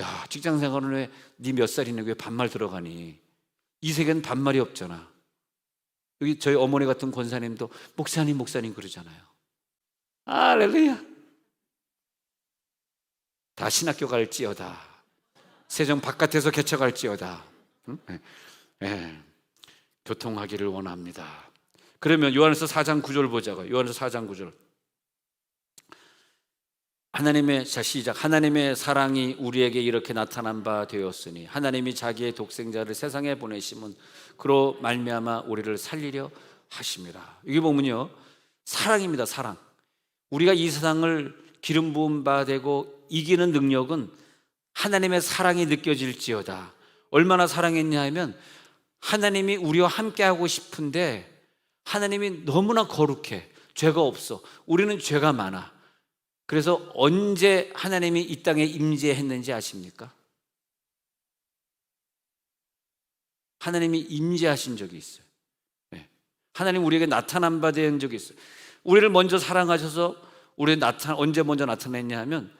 Speaker 1: 야, 직장생활은 왜 네 몇 살이네 왜 반말 들어가니? 이 세계는 반말이 없잖아. 여기 저희 어머니 같은 권사님도 목사님 그러잖아요. 할렐루야. 다 신학교 갈지어다. 세정 바깥에서 개척할지어다. 교통하기를 원합니다. 그러면 요한에서 4장 9절 보자고요. 요한에서 4장 9절. 하나님의 사랑이 우리에게 이렇게 나타난 바 되었으니 하나님이 자기의 독생자를 세상에 보내심은 그로 말미암아 우리를 살리려 하심이라. 여기 보면요, 사랑입니다. 사랑. 우리가 이 세상을 기름 부음 바 되고 이기는 능력은 하나님의 사랑이 느껴질지어다. 얼마나 사랑했냐 하면 하나님이 우리와 함께하고 싶은데 하나님이 너무나 거룩해. 죄가 없어. 우리는 죄가 많아. 그래서 언제 하나님이 이 땅에 임재했는지 아십니까? 하나님이 임재하신 적이 있어요. 하나님 우리에게 나타난 바 된 적이 있어요. 우리를 먼저 사랑하셔서 언제 먼저 나타냈냐 하면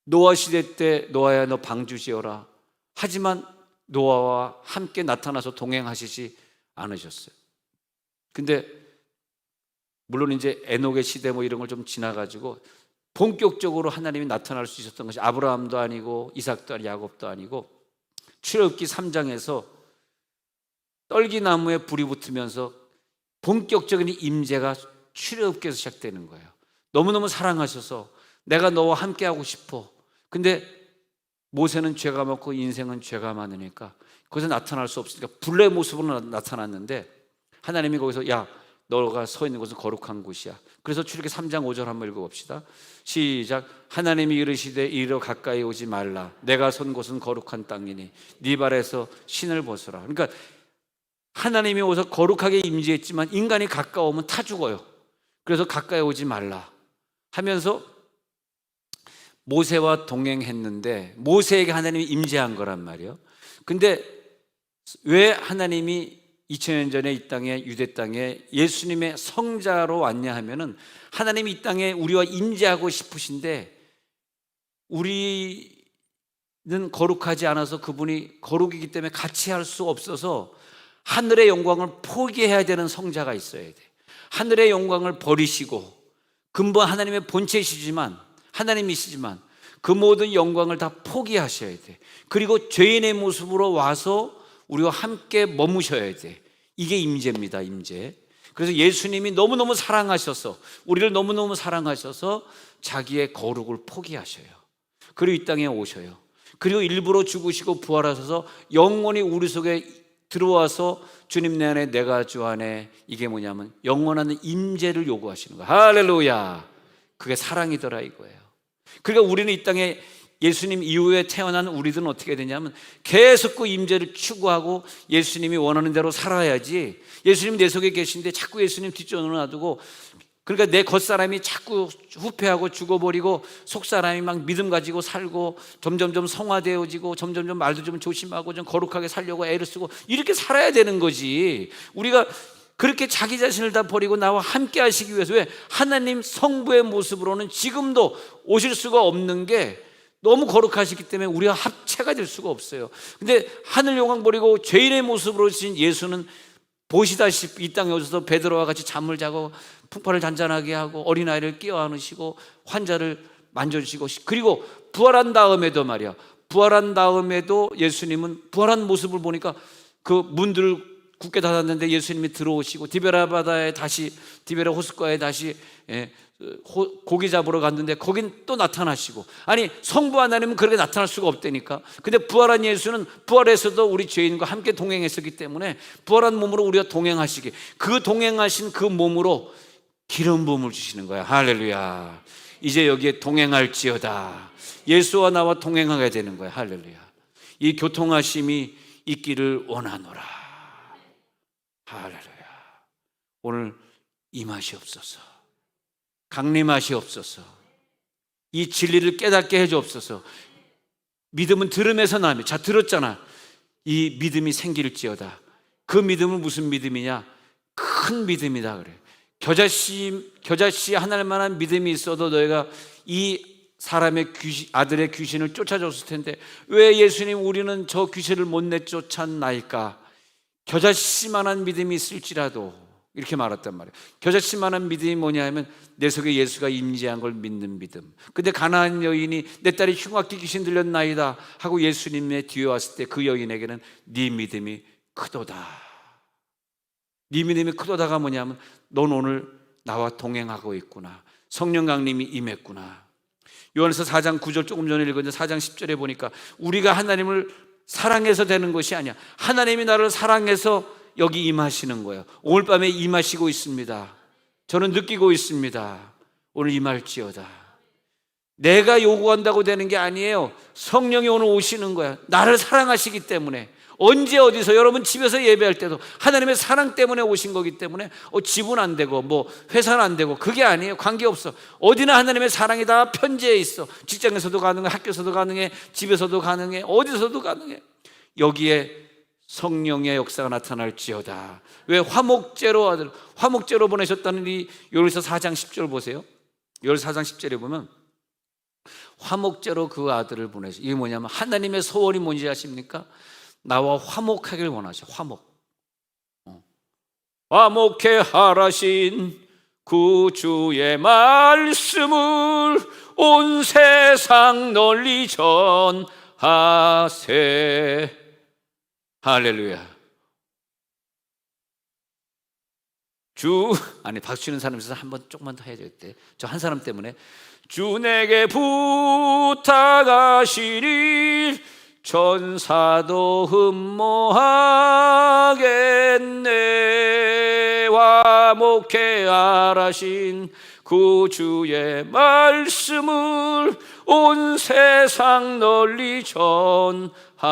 Speaker 1: 노아 시대 때 노아야 너 방주 지어라. 하지만 노아와 함께 나타나서 동행하시지 않으셨어요. 근데 물론 이제 에녹의 시대 뭐 이런 걸 좀 지나가지고 본격적으로 하나님이 나타날 수 있었던 것이 아브라함도 아니고 이삭도 아니고 야곱도 아니고 출애굽기 3장에서 떨기나무에 불이 붙으면서 본격적인 임재가 출애굽기에서 시작되는 거예요. 너무너무 사랑하셔서 내가 너와 함께하고 싶어. 근데 모세는 죄가 많고 인생은 죄가 많으니까 거기서 나타날 수 없으니까 불의 모습으로 나타났는데 하나님이 거기서 야, 너가 서 있는 곳은 거룩한 곳이야. 그래서 출애굽기 3장 5절 한번 읽어봅시다. 시작. 하나님이 이르시되 이리로 가까이 오지 말라. 내가 선 곳은 거룩한 땅이니 네 발에서 신을 벗으라. 그러니까 하나님이 오서 거룩하게 임재했지만 인간이 가까우면 타 죽어요. 그래서 가까이 오지 말라 하면서 모세와 동행했는데 모세에게 하나님이 임재한 거란 말이에요. 근데 왜 하나님이 2000년 전에 이 땅에 유대 땅에 예수님의 성자로 왔냐 하면은 하나님이 이 땅에 우리와 임재하고 싶으신데 우리는 거룩하지 않아서 그분이 거룩이기 때문에 같이 할 수 없어서 하늘의 영광을 포기해야 되는 성자가 있어야 돼. 하늘의 영광을 버리시고 근본 하나님의 본체이시지만 하나님이시지만 그 모든 영광을 다 포기하셔야 돼. 그리고 죄인의 모습으로 와서 우리와 함께 머무셔야 돼. 이게 임재입니다. 임재. 그래서 예수님이 너무너무 사랑하셔서 우리를 너무너무 사랑하셔서 자기의 거룩을 포기하셔요. 그리고 이 땅에 오셔요. 그리고 일부러 죽으시고 부활하셔서 영원히 우리 속에 들어와서 주님 내 안에 내가 주 안에, 이게 뭐냐면 영원한 임재를 요구하시는 거예요. 할렐루야. 그게 사랑이더라 이거예요. 그러니까 우리는 이 땅에 예수님 이후에 태어난 우리들은 어떻게 되냐면 계속 그 임재를 추구하고 예수님이 원하는 대로 살아야지. 예수님 내 속에 계신데 자꾸 예수님 뒷전으로 놔두고, 그러니까 내 겉사람이 자꾸 후퇴하고 죽어버리고 속사람이 막 믿음 가지고 살고 점점점 성화되어지고 점점점 말도 좀 조심하고 좀 거룩하게 살려고 애를 쓰고 이렇게 살아야 되는 거지. 우리가 그렇게 자기 자신을 다 버리고 나와 함께 하시기 위해서, 왜? 하나님 성부의 모습으로는 지금도 오실 수가 없는 게 너무 거룩하시기 때문에 우리와 합체가 될 수가 없어요. 근데 하늘 영광 버리고 죄인의 모습으로 오신 예수는 보시다시피 이 땅에 오셔서 베드로와 같이 잠을 자고 풍파를 잔잔하게 하고 어린아이를 끼워 안으시고 환자를 만져주시고, 그리고 부활한 다음에도 말이야, 부활한 다음에도 예수님은 부활한 모습을 보니까 그 문들을 굳게 닫았는데 예수님이 들어오시고 디베라 바다에 다시, 디베라 호숫가에 다시 고기 잡으러 갔는데 거긴 또 나타나시고, 아니 성부 하나님은 그렇게 나타날 수가 없다니까. 근데 부활한 예수는 부활에서도 우리 죄인과 함께 동행했었기 때문에 부활한 몸으로 우리가 동행하시기, 그 동행하신 그 몸으로 기름 부음을 주시는 거야. 할렐루야. 이제 여기에 동행할지어다. 예수와 나와 동행하게 되는 거야. 할렐루야. 이 교통하심이 있기를 원하노라. 할렐루야. 오늘 임하시옵소서. 강림하시옵소서. 이 진리를 깨닫게 해주옵소서. 믿음은 들음에서 나며, 자 들었잖아. 이 믿음이 생길지어다. 그 믿음은 무슨 믿음이냐? 큰 믿음이다 그래. 겨자씨 하나일 만한 믿음이 있어도 너희가 이 사람의 아들의 귀신을 쫓아줬을 텐데 왜 예수님 우리는 저 귀신을 못 내쫓았나이까? 겨자씨만한 믿음이 있을지라도, 이렇게 말했단 말이에요. 겨자씨만한 믿음이 뭐냐 하면 내 속에 예수가 임재한 걸 믿는 믿음. 근데 가나안 여인이 내 딸이 흉악기 귀신 들렸나이다 하고 예수님의 뒤에 왔을 때 그 여인에게는 네 믿음이 크도다. 네 믿음이 크도다가 뭐냐면 넌 오늘 나와 동행하고 있구나. 성령 강림이 임했구나. 요한에서 4장 9절 조금 전에 읽었는데 4장 10절에 보니까 우리가 하나님을 사랑해서 되는 것이 아니야. 하나님이 나를 사랑해서 여기 임하시는 거예요. 오늘 밤에 임하시고 있습니다. 저는 느끼고 있습니다. 오늘 임할지어다. 내가 요구한다고 되는 게 아니에요. 성령이 오늘 오시는 거야. 나를 사랑하시기 때문에. 언제 어디서, 여러분 집에서 예배할 때도 하나님의 사랑 때문에 오신 거기 때문에 집은 안 되고 뭐 회사는 안 되고 그게 아니에요. 관계없어. 어디나 하나님의 사랑이 다 편지해 있어. 직장에서도 가능해, 학교에서도 가능해, 집에서도 가능해, 어디서도 가능해. 여기에 성령의 역사가 나타날지어다. 왜? 화목제로 보내셨다는 이 요한일서 4장 10절 보세요. 요한일서 4장 10절에 보면 화목제로 그 아들을 보내시. 이게 뭐냐면 하나님의 소원이 뭔지 아십니까? 나와 화목하길 원하셔. 화목해 하라신 구주의 말씀을 온 세상 널리 전하세. 할렐루야. 박수 치는 사람 있어서 한번 조금만 더 해야 되겠대. 저 한 사람 때문에. 주 내게 부탁하시니 천사도 흠모하겠네. 화목해 하라신 구주의 말씀을 온 세상 널리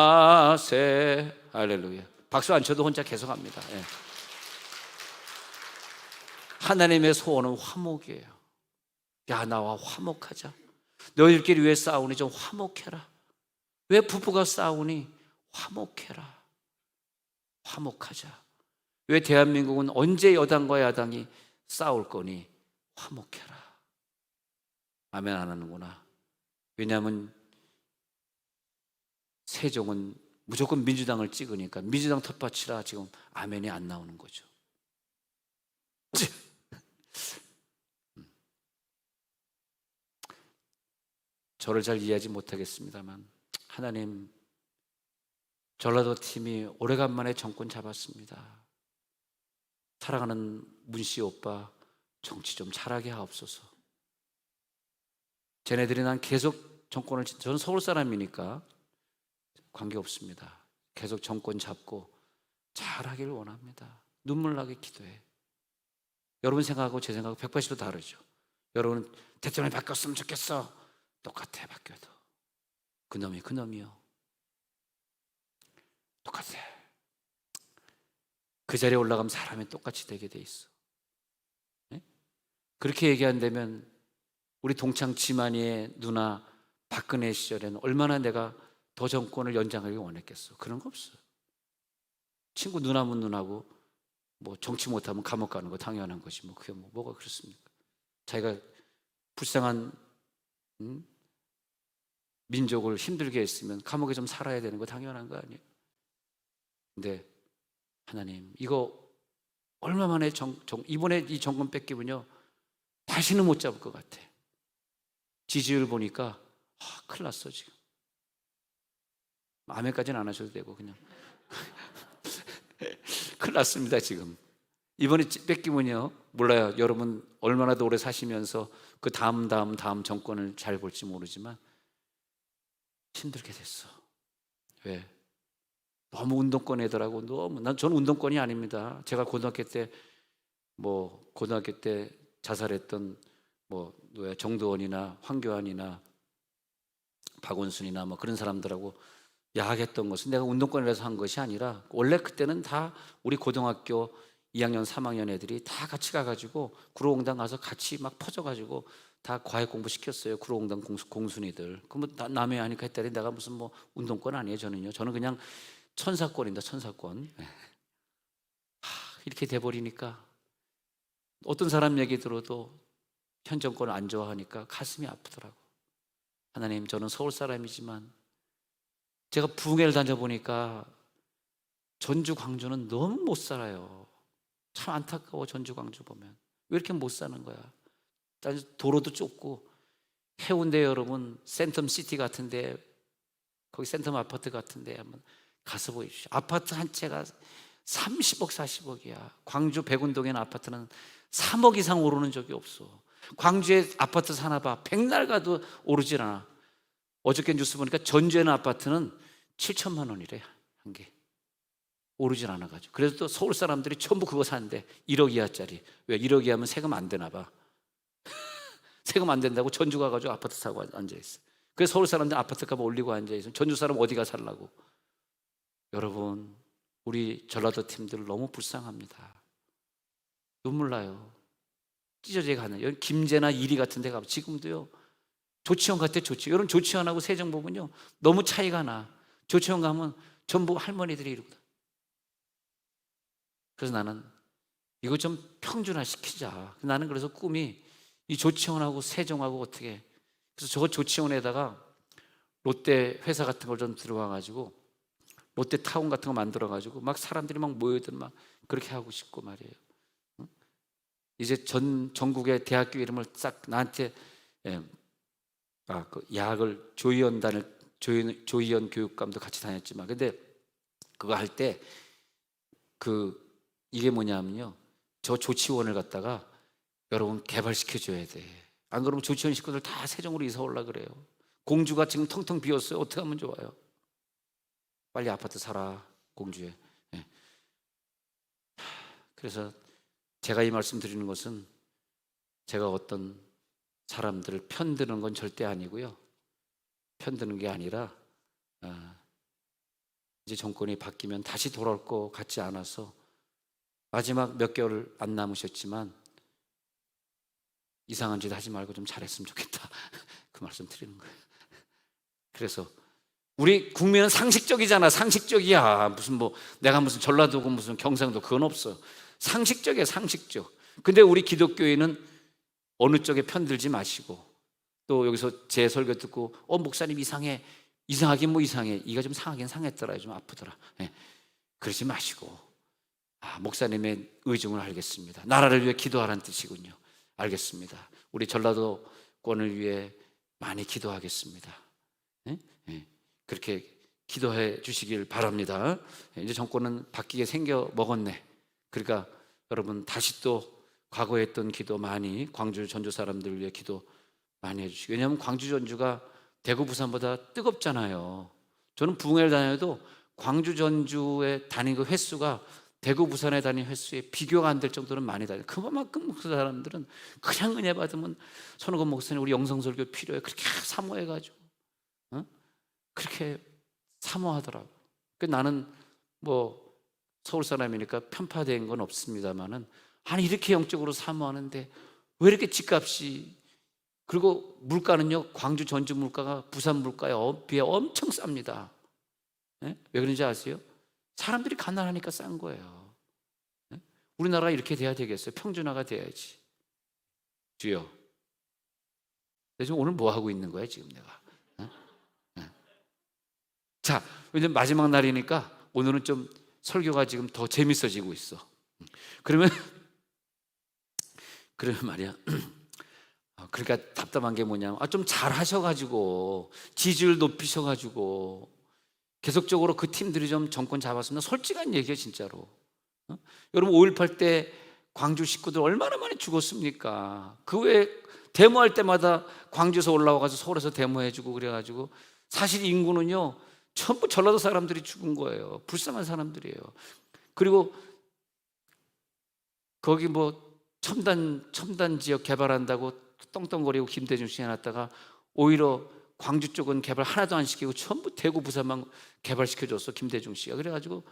Speaker 1: 전하세. 할렐루야. 박수 안 쳐도 혼자 계속합니다. 예. 하나님의 소원은 화목이에요. 야, 나와 화목하자. 너희들끼리 왜 싸우니? 좀 화목해라. 왜 부부가 싸우니? 화목해라. 화목하자. 왜 대한민국은 언제 여당과 야당이 싸울 거니? 화목해라. 아멘 안 하는구나. 왜냐하면 세종은 무조건 민주당을 찍으니까 민주당 텃밭이라 지금 아멘이 안 나오는 거죠. 저를 잘 이해하지 못하겠습니다만 하나님, 전라도 팀이 오래간만에 정권 잡았습니다. 사랑하는 문씨 오빠 정치 좀 잘하게 하옵소서. 쟤네들이 난 계속 정권을, 저는 서울 사람이니까 관계없습니다. 계속 정권 잡고 잘하기를 원합니다. 눈물 나게 기도해. 여러분 생각하고 제 생각하고 180도 다르죠. 여러분은 대통령이 바뀌었으면 좋겠어. 똑같아. 바뀌어도 그놈이 그놈이요. 똑같아. 그 자리에 올라가면 사람이 똑같이 되게 돼 있어. 네? 그렇게 얘기한다면 우리 동창 지만이의 누나 박근혜 시절에는 얼마나 내가 더 정권을 연장하기 원했겠어. 그런 거 없어. 친구 누나면 누나고 뭐 정치 못하면 감옥 가는 거 당연한 것이 뭐 그게 뭐가 그렇습니까? 자기가 불쌍한 민족을 힘들게 했으면 감옥에 좀 살아야 되는 거 당연한 거 아니에요? 근데 하나님, 이거 얼마 만에 이번에 이 정권 뺏기면요 다시는 못 잡을 것 같아. 지지율 보니까 큰일 났어 지금. 아멘까지는 안 하셔도 되고 그냥 큰일 났습니다 지금. 이번에 뺏기면요 몰라요. 여러분 얼마나 더 오래 사시면서 그 다음 정권을 잘 볼지 모르지만 힘들게 됐어. 왜? 너무 운동권 애들하고 저는 운동권이 아닙니다. 제가 고등학교 때 자살했던 정도원이나 황교안이나 박원순이나 그런 사람들하고 야학했던 것은 내가 운동권이라서 한 것이 아니라 원래 그때는 다 우리 고등학교 2학년 3학년 애들이 다 같이 가가지고 구로공단 가서 같이 막 퍼져가지고 다 과외 공부 시켰어요. 구로공단 공순이들. 그러면 남의 하니까 했더니 내가 무슨 운동권 아니에요. 저는 그냥 천사권입니다. 천사권. 이렇게 돼버리니까 어떤 사람 얘기 들어도 현 정권을 안 좋아하니까 가슴이 아프더라고. 하나님, 저는 서울 사람이지만 제가 부흥회를 다녀보니까 전주 광주는 너무 못 살아요. 참 안타까워. 전주 광주 보면 왜 이렇게 못 사는 거야? 도로도 좁고 해운대 여러분 센텀시티 같은데 거기 센텀 아파트 같은데 한번 가서 보십시오. 아파트 한 채가 30억 40억이야. 광주 백운동에는 아파트는 3억 이상 오르는 적이 없어. 광주에 아파트 사나 봐. 백날 가도 오르질 않아. 어저께 뉴스 보니까 전주에는 아파트는 7천만 원이래 한 개. 오르질 않아가지고. 그래서 또 서울 사람들이 전부 그거 사는데 1억 이하짜리. 왜? 1억 이하면 세금 안 되나 봐. 세금 안 된다고 전주 가가지고 아파트 사고 앉아있어. 그래서 서울 사람들 아파트 값 올리고 앉아있어. 전주 사람 어디가 살라고. 여러분, 우리 전라도 팀들 너무 불쌍합니다. 눈물 나요. 찢어져 가는. 여기 김제나 이리 같은 데 가면 지금도요 조치원 같아. 여러분 조치원하고 세종 보면요 너무 차이가 나. 조치원 가면 전부 할머니들이 이러거든. 그래서 나는 이거 좀 평준화 시키자. 나는 그래서 꿈이 이 조치원하고 세종하고 어떻게, 그래서 저 조치원에다가 롯데 회사 같은 걸 좀 들어와가지고 롯데 타운 같은 거 만들어가지고 막 사람들이 막 모여들 막 그렇게 하고 싶고 말이에요. 이제 전국의 대학교 이름을 싹 나한테 그 야학을 조희연 교육감도 같이 다녔지만, 근데 그거 할 때 이게 뭐냐면요, 저 조치원을 갖다가 여러분 개발시켜 줘야 돼. 안 그러면 조치원 식구들 다 세종으로 이사 올라 그래요. 공주가 지금 텅텅 비었어요. 어떻게 하면 좋아요? 빨리 아파트 사라 공주에. 그래서 제가 이 말씀 드리는 것은 제가 어떤 사람들을 편드는 건 절대 아니고요. 편드는 게 아니라 이제 정권이 바뀌면 다시 돌아올 것 같지 않아서 마지막 몇 개월 안 남으셨지만 이상한 짓 하지 말고 좀 잘했으면 좋겠다. 그 말씀 드리는 거예요. 그래서 우리 국민은 상식적이잖아. 상식적이야. 무슨 내가 무슨 전라도고 무슨 경상도 그건 없어. 상식적이야, 상식적. 근데 우리 기독교인은 어느 쪽에 편들지 마시고, 또 여기서 제 설교 듣고 목사님 이상해. 이상하긴 이상해. 이가 좀 상하긴 상했더라. 좀 아프더라. 그러지 마시고, 목사님의 의중을 알겠습니다. 나라를 위해 기도하라는 뜻이군요. 알겠습니다. 우리 전라도권을 위해 많이 기도하겠습니다. 그렇게 기도해 주시길 바랍니다. 이제 정권은 바뀌게 생겨 먹었네. 그러니까 여러분 다시 또 과거에 했던 기도 많이, 광주 전주 사람들 위해 기도 많이 해주시고. 왜냐하면 광주 전주가 대구 부산보다 뜨겁잖아요. 저는 부흥회를 다녀도 광주 전주에 다닌 그 횟수가 대구 부산에 다닌 횟수에 비교가 안 될 정도는 많이 다녀요. 그만큼 그 사람들은 그냥 은혜 받으면 손오건 목사님 우리 영성설교 필요해 그렇게 사모해가지고 그렇게 사모하더라고. 나는 서울 사람이니까 편파된 건 없습니다만은, 아니 이렇게 영적으로 사모하는데 왜 이렇게 집값이, 그리고 물가는요 광주 전주 물가가 부산 물가에 비해 엄청 쌉니다. 왜 그런지 아세요? 사람들이 가난하니까 싼 거예요. 우리나라가 이렇게 돼야 되겠어요? 평준화가 돼야지. 주여, 내가 지금 오늘 뭐 하고 있는 거야 지금 내가? 자, 이제 마지막 날이니까 오늘은 좀 설교가 지금 더 재밌어지고 있어. 그러면 말이야. 그러니까 답답한 게 뭐냐면 좀 잘하셔가지고 지지율 높이셔가지고 계속적으로 그 팀들이 좀 정권 잡았으면, 솔직한 얘기예요 진짜로. 여러분 5.18 때 광주 식구들 얼마나 많이 죽었습니까? 그 외에 데모할 때마다 광주에서 올라와가지고 서울에서 데모해주고 그래가지고 사실 인구는요 전부 전라도 사람들이 죽은 거예요. 불쌍한 사람들이에요. 그리고 거기 뭐 첨단 지역 개발한다고 떵떵거리고 김대중 씨 해놨다가 오히려 광주 쪽은 개발 하나도 안 시키고 전부 대구 부산만 개발시켜줬어 김대중 씨가. 그래가지고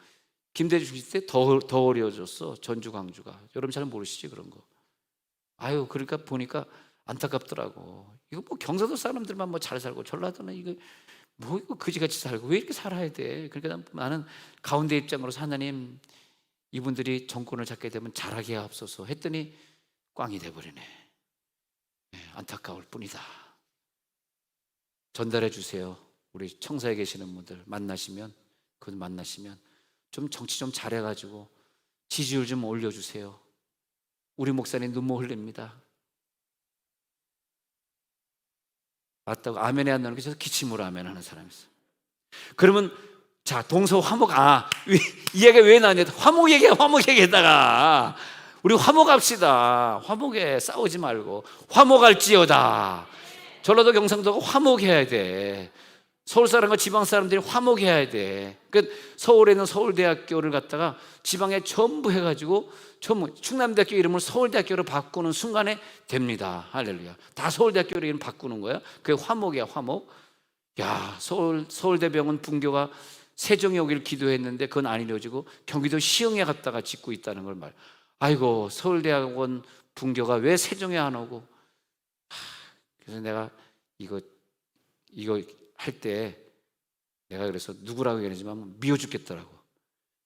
Speaker 1: 김대중 씨 때 더 어려워졌어 전주 광주가. 여러분 잘 모르시지 그런 거. 아유, 그러니까 보니까 안타깝더라고. 이거 뭐 경상도 사람들만 뭐 잘 살고 전라도는 이거 뭐 이거 그지같이 살고 왜 이렇게 살아야 돼? 그러니까 나는 가운데 입장으로서 하나님, 이분들이 정권을 잡게 되면 잘하게 하옵소서 했더니 꽝이 돼버리네. 안타까울 뿐이다. 전달해 주세요. 우리 청사에 계시는 분들 만나시면 좀 정치 좀 잘해가지고 지지율 좀 올려주세요. 우리 목사님 눈물 흘립니다. 맞다고 아멘에 안 나오는 게 저도 기침으로 아멘 하는 사람이 있어요. 그러면 자, 동서 화목, 이 얘기가 왜 나왔냐? 화목 얘기에다가 우리 화목합시다. 화목에 싸우지 말고 화목할지어다. 전라도 경상도가 화목해야 돼. 서울 사람과 지방 사람들이 화목해야 돼. 그러니까 서울에 있는 서울대학교를 갖다가 지방에 전부 해가지고 전부 충남대학교 이름을 서울대학교로 바꾸는 순간에 됩니다. 할렐루야. 다 서울대학교로 이름 바꾸는 거야. 그게 화목이야, 화목. 야, 서울대병원 분교가 세종에 오기를 기도했는데 그건 안 이루어지고 경기도 시흥에 갔다가 짓고 있다는 걸 말. 아이고, 서울대학원 분교가 왜 세종에 안 오고. 그래서 내가 이거 할 때 내가 그래서 누구라고 얘기하지만 미워 죽겠더라고.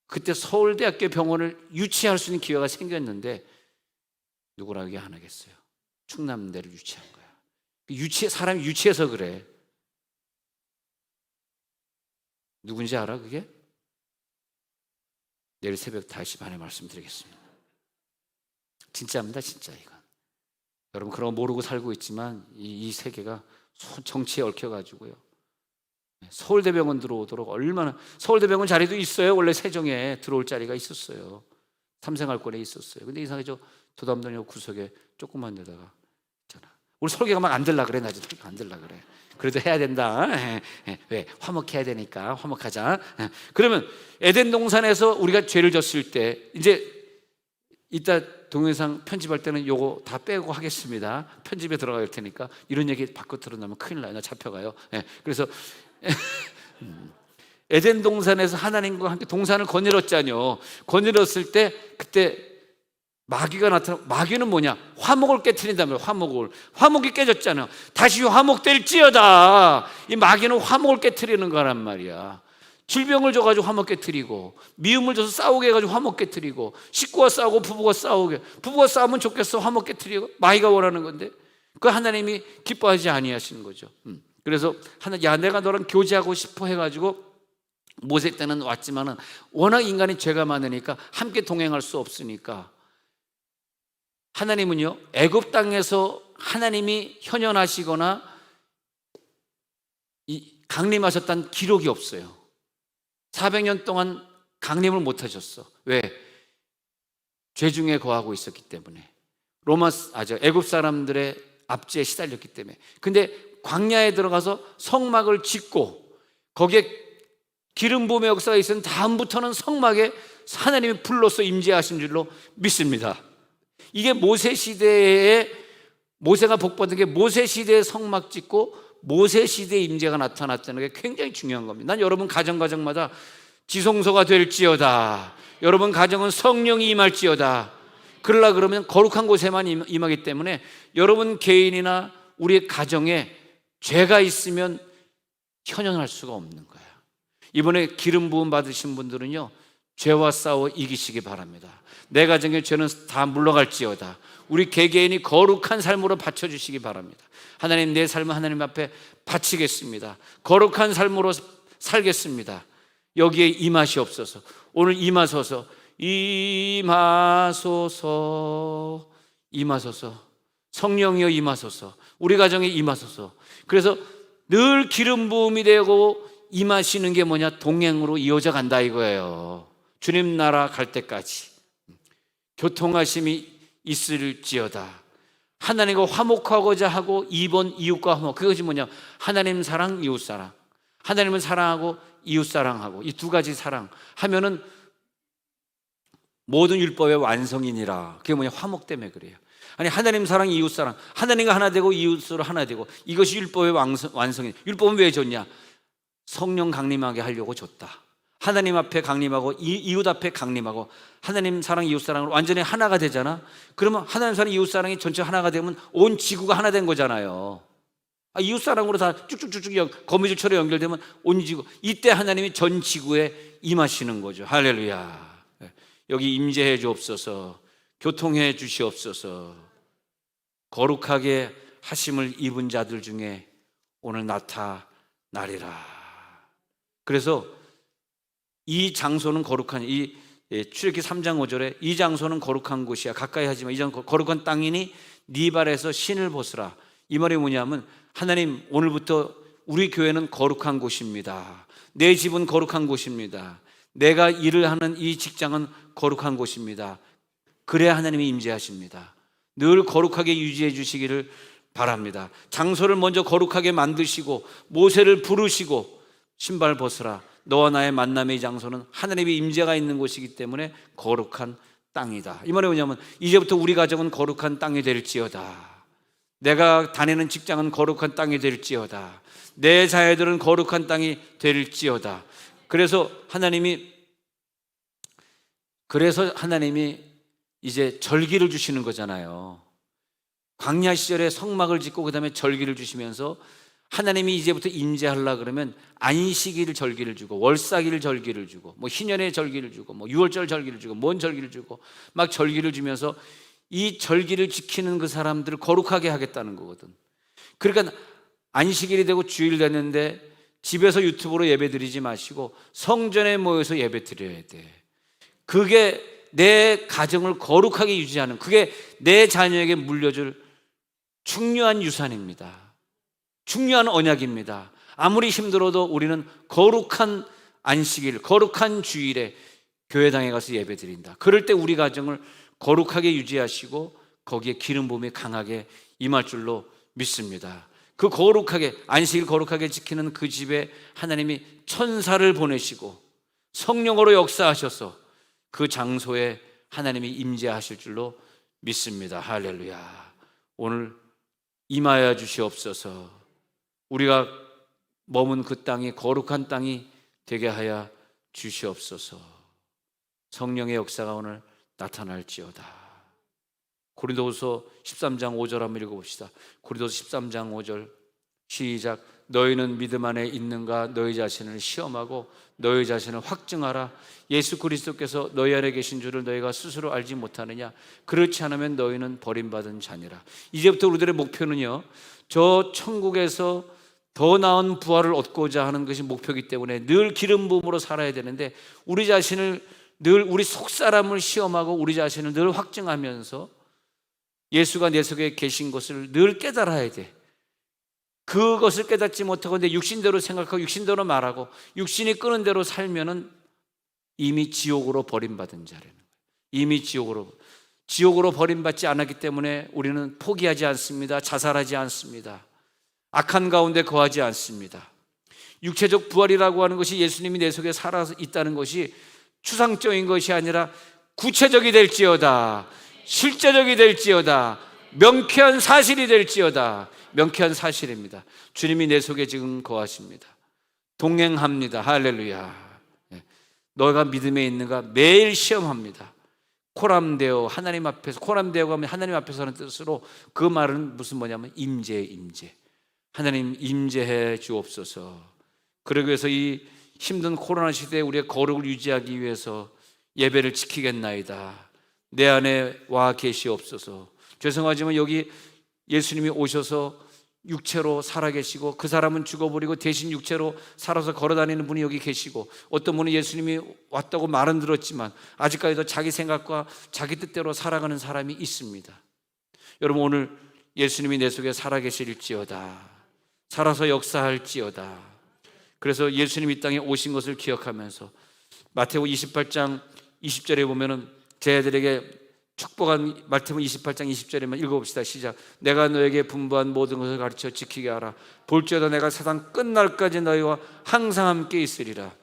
Speaker 1: 그때 서울대학교 병원을 유치할 수 있는 기회가 생겼는데 누구라고 얘기 안 하겠어요. 충남대를 유치한 거야. 사람이 유치해서 그래. 누군지 알아 그게? 내일 새벽 5시 반에 말씀드리겠습니다. 진짜입니다, 진짜. 이건 여러분 그런 거 모르고 살고 있지만 이 세계가 정치에 얽혀가지고요, 서울대병원 들어오도록 얼마나. 서울대병원 자리도 있어요. 원래 세종에 들어올 자리가 있었어요. 삼생활권에 있었어요. 근데 이상하게 저 도담동역 구석에 조그만 데다가 있잖아. 우리 설교가 막 안 들라 그래. 낮에 안 들라 그래. 그래도 해야 된다. 왜? 화목해야 되니까 화목하자. 그러면 에덴 동산에서 우리가 죄를 졌을 때, 이제 이따 동영상 편집할 때는 요거 다 빼고 하겠습니다. 편집에 들어갈 테니까 이런 얘기 바깥으로 나면 큰일 나요. 나 잡혀가요. 그래서 에덴 동산에서 하나님과 함께 동산을 거닐었잖아요. 거닐었을 때 그때 마귀가 나타나. 마귀는 뭐냐? 화목을 깨트린다며. 화목이 깨졌잖아요. 다시 화목될지어다. 이 마귀는 화목을 깨트리는 거란 말이야. 질병을 줘가지고 화목 깨트리고, 미움을 줘서 싸우게 해가지고 화목 깨트리고, 식구가 싸우고 부부가 싸우게. 부부가 싸우면 좋겠어. 화목 깨트리고. 마귀가 원하는 건데 그 하나님이 기뻐하지 아니하시는 거죠. 그래서 야, 내가 너랑 교제하고 싶어 해가지고 모세 때는 왔지만은 워낙 인간이 죄가 많으니까 함께 동행할 수 없으니까 하나님은요, 애굽 땅에서 하나님이 현현하시거나 강림하셨다는 기록이 없어요. 400년 동안 강림을 못 하셨어. 왜? 죄 중에 거하고 있었기 때문에. 애굽 사람들의 압제에 시달렸기 때문에. 근데 광야에 들어가서 성막을 짓고 거기에 기름 부음의 역사가 있은 다음부터는 성막에 하나님이 불로서 임재하신 줄로 믿습니다. 이게 모세 시대에, 모세가 복받은 게 모세 시대에 성막 짓고 모세 시대의 임재가 나타났다는 게 굉장히 중요한 겁니다. 난 여러분 가정마다 지성소가 될지어다. 여러분 가정은 성령이 임할지어다. 그러려 그러면 거룩한 곳에만 임하기 때문에 여러분 개인이나 우리 가정에 죄가 있으면 현현할 수가 없는 거야. 이번에 기름 부음 받으신 분들은요, 죄와 싸워 이기시기 바랍니다. 내 가정의 죄는 다 물러갈지어다. 우리 개개인이 거룩한 삶으로 바쳐주시기 바랍니다. 하나님, 내 삶은 하나님 앞에 바치겠습니다. 거룩한 삶으로 살겠습니다. 여기에 임하시옵소서. 오늘 임하소서. 임하소서. 임하소서. 성령이여 임하소서. 우리 가정에 임하소서. 그래서 늘 기름 부음이 되고 임하시는 게 뭐냐? 동행으로 이어져 간다 이거예요. 주님 나라 갈 때까지 교통하심이 있을지어다. 하나님과 화목하고자 하고 2번 이웃과 화목. 그것이 뭐냐? 하나님 사랑, 이웃 사랑. 하나님을 사랑하고 이웃 사랑하고 이 두 가지 사랑 하면은 모든 율법의 완성이니라. 그게 뭐냐? 화목 때문에 그래요. 아니 하나님 사랑, 이웃 사랑. 하나님과 하나 되고 이웃으로 하나 되고 이것이 율법의 완성이. 율법은 왜 줬냐? 성령 강림하게 하려고 줬다. 하나님 앞에 강림하고 이웃 앞에 강림하고 하나님 사랑, 이웃 사랑으로 완전히 하나가 되잖아. 그러면 하나님 사랑, 이웃 사랑이 전체 하나가 되면 온 지구가 하나 된 거잖아요. 이웃 사랑으로 다 쭉쭉쭉쭉 거미줄처럼 연결되면 온 지구. 이때 하나님이 전 지구에 임하시는 거죠. 할렐루야. 여기 임재해 주옵소서. 교통해 주시옵소서. 거룩하게 하심을 입은 자들 중에 오늘 나타나리라. 그래서 이 장소는 거룩한, 이 출애굽기 3장 5절에 이 장소는 거룩한 곳이야. 가까이 하지 마. 이 장소 거룩한 땅이니 네 발에서 신을 벗으라. 이 말이 뭐냐면 하나님 오늘부터 우리 교회는 거룩한 곳입니다. 내 집은 거룩한 곳입니다. 내가 일을 하는 이 직장은 거룩한 곳입니다. 그래야 하나님이 임재하십니다. 늘 거룩하게 유지해 주시기를 바랍니다. 장소를 먼저 거룩하게 만드시고 모세를 부르시고 신발 벗으라. 너와 나의 만남의 장소는 하나님의 임재가 있는 곳이기 때문에 거룩한 땅이다. 이 말이 뭐냐면 이제부터 우리 가정은 거룩한 땅이 될지어다. 내가 다니는 직장은 거룩한 땅이 될지어다. 내 자녀들은 거룩한 땅이 될지어다. 그래서 하나님이 이제 절기를 주시는 거잖아요. 광야 시절에 성막을 짓고 그 다음에 절기를 주시면서 하나님이 이제부터 임재하려고 그러면 안식일 절기를 주고 월삭일 절기를 주고 뭐 희년의 절기를 주고 뭐 유월절 절기를 주고 뭔 절기를 주고 막 절기를 주면서 이 절기를 지키는 그 사람들을 거룩하게 하겠다는 거거든. 그러니까 안식일이 되고 주일 됐는데 집에서 유튜브로 예배 드리지 마시고 성전에 모여서 예배 드려야 돼. 그게 내 가정을 거룩하게 유지하는, 그게 내 자녀에게 물려줄 중요한 유산입니다. 중요한 언약입니다. 아무리 힘들어도 우리는 거룩한 안식일, 거룩한 주일에 교회당에 가서 예배 드린다. 그럴 때 우리 가정을 거룩하게 유지하시고 거기에 기름 부음이 강하게 임할 줄로 믿습니다. 그 거룩하게, 안식일 거룩하게 지키는 그 집에 하나님이 천사를 보내시고 성령으로 역사하셔서 그 장소에 하나님이 임재하실 줄로 믿습니다. 할렐루야. 오늘 임하여 주시옵소서. 우리가 머문 그 땅이 거룩한 땅이 되게 하여 주시옵소서. 성령의 역사가 오늘 나타날지어다. 고린도후서 13장 5절 한번 읽어봅시다. 고린도후서 13장 5절 시작. 너희는 믿음 안에 있는가? 너희 자신을 시험하고 너희 자신을 확증하라. 예수 그리스도께서 너희 안에 계신 줄을 너희가 스스로 알지 못하느냐? 그렇지 않으면 너희는 버림받은 자니라. 이제부터 우리들의 목표는요, 저 천국에서 더 나은 부활을 얻고자 하는 것이 목표이기 때문에 늘 기름 부음으로 살아야 되는데 우리 자신을 늘, 우리 속사람을 시험하고 우리 자신을 늘 확증하면서 예수가 내 속에 계신 것을 늘 깨달아야 돼. 그것을 깨닫지 못하고 내 육신대로 생각하고 육신대로 말하고 육신이 끄는 대로 살면은 이미 지옥으로 버림받은 자라는 거예요. 이미 지옥으로 버림받지 않았기 때문에 우리는 포기하지 않습니다. 자살하지 않습니다. 악한 가운데 거하지 않습니다. 육체적 부활이라고 하는 것이 예수님이 내 속에 살아 있다는 것이 추상적인 것이 아니라 구체적이 될지어다. 실제적이 될지어다. 명쾌한 사실이 될지어다. 명쾌한 사실입니다. 주님이 내 속에 지금 거하십니다. 동행합니다. 할렐루야. 너가 믿음에 있는가? 매일 시험합니다. 코람데오, 하나님 앞에서, 코람데오가 하면 하나님 앞에서 하는 뜻으로 그 말은 무슨 뭐냐면 임재. 하나님 임재해 주옵소서. 그러기 위해서 이 힘든 코로나 시대에 우리의 거룩을 유지하기 위해서 예배를 지키겠나이다. 내 안에 와 계시옵소서. 죄송하지만 여기 예수님이 오셔서 육체로 살아계시고 그 사람은 죽어버리고 대신 육체로 살아서 걸어다니는 분이 여기 계시고, 어떤 분은 예수님이 왔다고 말은 들었지만 아직까지도 자기 생각과 자기 뜻대로 살아가는 사람이 있습니다. 여러분, 오늘 예수님이 내 속에 살아계실지어다, 살아서 역사할지어다. 그래서 예수님이 이 땅에 오신 것을 기억하면서 마태복음 28장 20절에 보면은 제 아들에게 축복한, 마태복음 28장 20절에만 읽어봅시다. 시작. 내가 너에게 분부한 모든 것을 가르쳐 지키게 하라. 볼지어다 내가 세상 끝날까지 너희와 항상 함께 있으리라.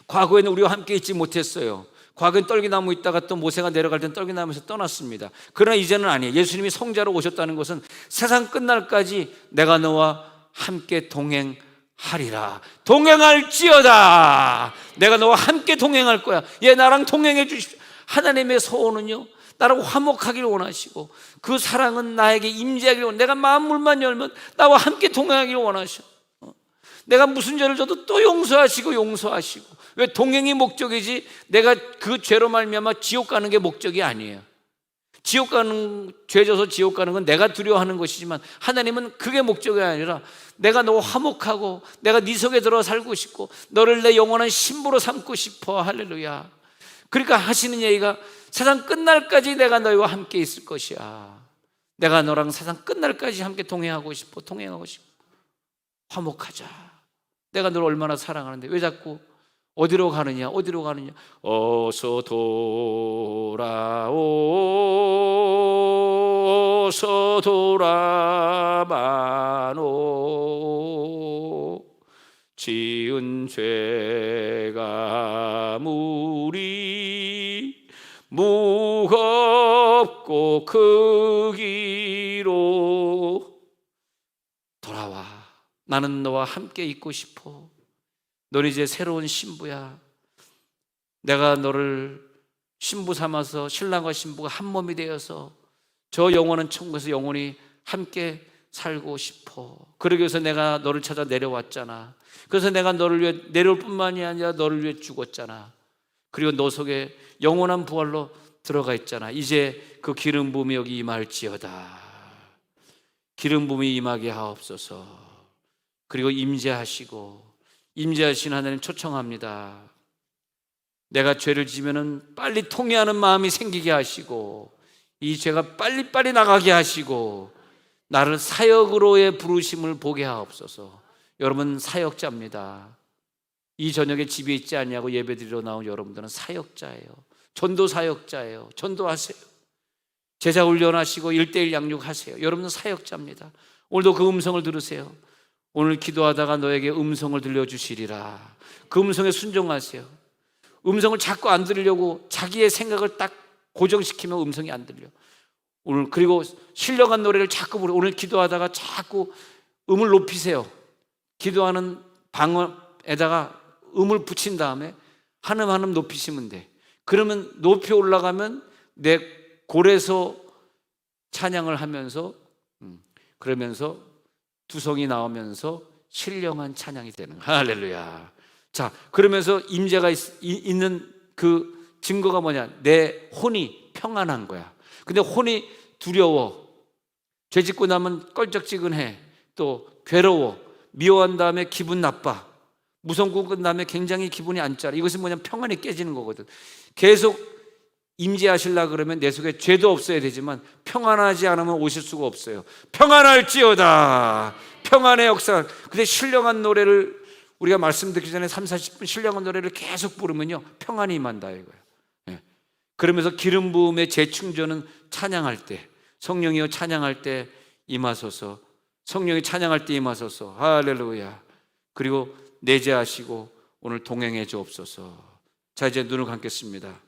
Speaker 1: 과거에는 우리와 함께 있지 못했어요. 과거엔 떨기나무 있다가 또 모세가 내려갈 땐 떨기나무에서 떠났습니다. 그러나 이제는 아니에요. 예수님이 성자로 오셨다는 것은 세상 끝날까지 내가 너와 함께 동행하리라. 동행할지어다. 내가 너와 함께 동행할 거야. 얘 나랑 동행해 주십시오. 하나님의 소원은요, 나라고 화목하기를 원하시고 그 사랑은 나에게 임재하기를 원하시고, 내가 마음문만 열면 나와 함께 동행하기를 원하셔. 내가 무슨 죄를 져도 또 용서하시고. 왜? 동행이 목적이지 내가 그 죄로 말미암아 지옥 가는 게 목적이 아니에요. 죄 져서 지옥 가는 건 내가 두려워하는 것이지만 하나님은 그게 목적이 아니라 내가 너와 화목하고 내가 네 속에 들어 살고 싶고 너를 내 영원한 신부로 삼고 싶어. 할렐루야. 그러니까 하시는 얘기가 세상 끝날까지 내가 너희와 함께 있을 것이야. 내가 너랑 세상 끝날까지 함께 동행하고 싶어. 화목하자. 내가 너를 얼마나 사랑하는데 왜 자꾸 어디로 가느냐? 어서 돌아마노. 지은 죄가 무리 무겁고 크기로 돌아와. 나는 너와 함께 있고 싶어. 너는 이제 새로운 신부야. 내가 너를 신부 삼아서 신랑과 신부가 한 몸이 되어서 저 영원한 천국에서 영원히 함께 살고 싶어. 그러기 위해서 내가 너를 찾아 내려왔잖아. 그래서 내가 너를 위해 내려올 뿐만이 아니라 너를 위해 죽었잖아. 그리고 너 속에 영원한 부활로 들어가 있잖아. 이제 그 기름 부음이 여기 임할지어다. 기름 부음이 임하게 하옵소서. 그리고 임재하신 하나님 초청합니다. 내가 죄를 지면은 빨리 통회하는 마음이 생기게 하시고 이 죄가 빨리빨리 나가게 하시고 나를 사역으로의 부르심을 보게 하옵소서. 여러분 사역자입니다. 이 저녁에 집에 있지 않냐고 예배드리러 나온 여러분들은 사역자예요. 전도 사역자예요. 전도하세요. 제자 훈련하시고 1:1 양육하세요. 여러분은 사역자입니다. 오늘도 그 음성을 들으세요. 오늘 기도하다가 너에게 음성을 들려주시리라. 그 음성에 순종하세요. 음성을 자꾸 안 들으려고 자기의 생각을 딱 고정시키면 음성이 안 들려. 오늘 그리고 신령한 노래를 자꾸 부르고, 오늘 기도하다가 자꾸 음을 높이세요. 기도하는 방언에다가 음을 붙인 다음에 한음 높이시면 돼. 그러면 높이 올라가면 내 골에서 찬양을 하면서 그러면서 두성이 나오면서 신령한 찬양이 되는 거야. 할렐루야. 자, 그러면서 임재가 있는 그 증거가 뭐냐? 내 혼이 평안한 거야. 근데 혼이 두려워, 죄 짓고 나면 껄쩍지근해, 또 괴로워, 미워한 다음에 기분 나빠, 무성고 끝나면 굉장히 기분이 안 짜라. 이것은 뭐냐면 평안이 깨지는 거거든. 계속 임재하시려고 그러면 내 속에 죄도 없어야 되지만 평안하지 않으면 오실 수가 없어요. 평안할지어다. 평안의 역사. 근데 신령한 노래를 우리가 말씀 듣기 전에 30-40분 신령한 노래를 계속 부르면요 평안이 임한다 이거예요. 그러면서 기름 부음의 재충전은 찬양할 때, 성령이여 찬양할 때 임하소서. 성령이 찬양할 때 임하소서. 할렐루야. 그리고 내재하시고 오늘 동행해 주옵소서. 자, 이제 눈을 감겠습니다.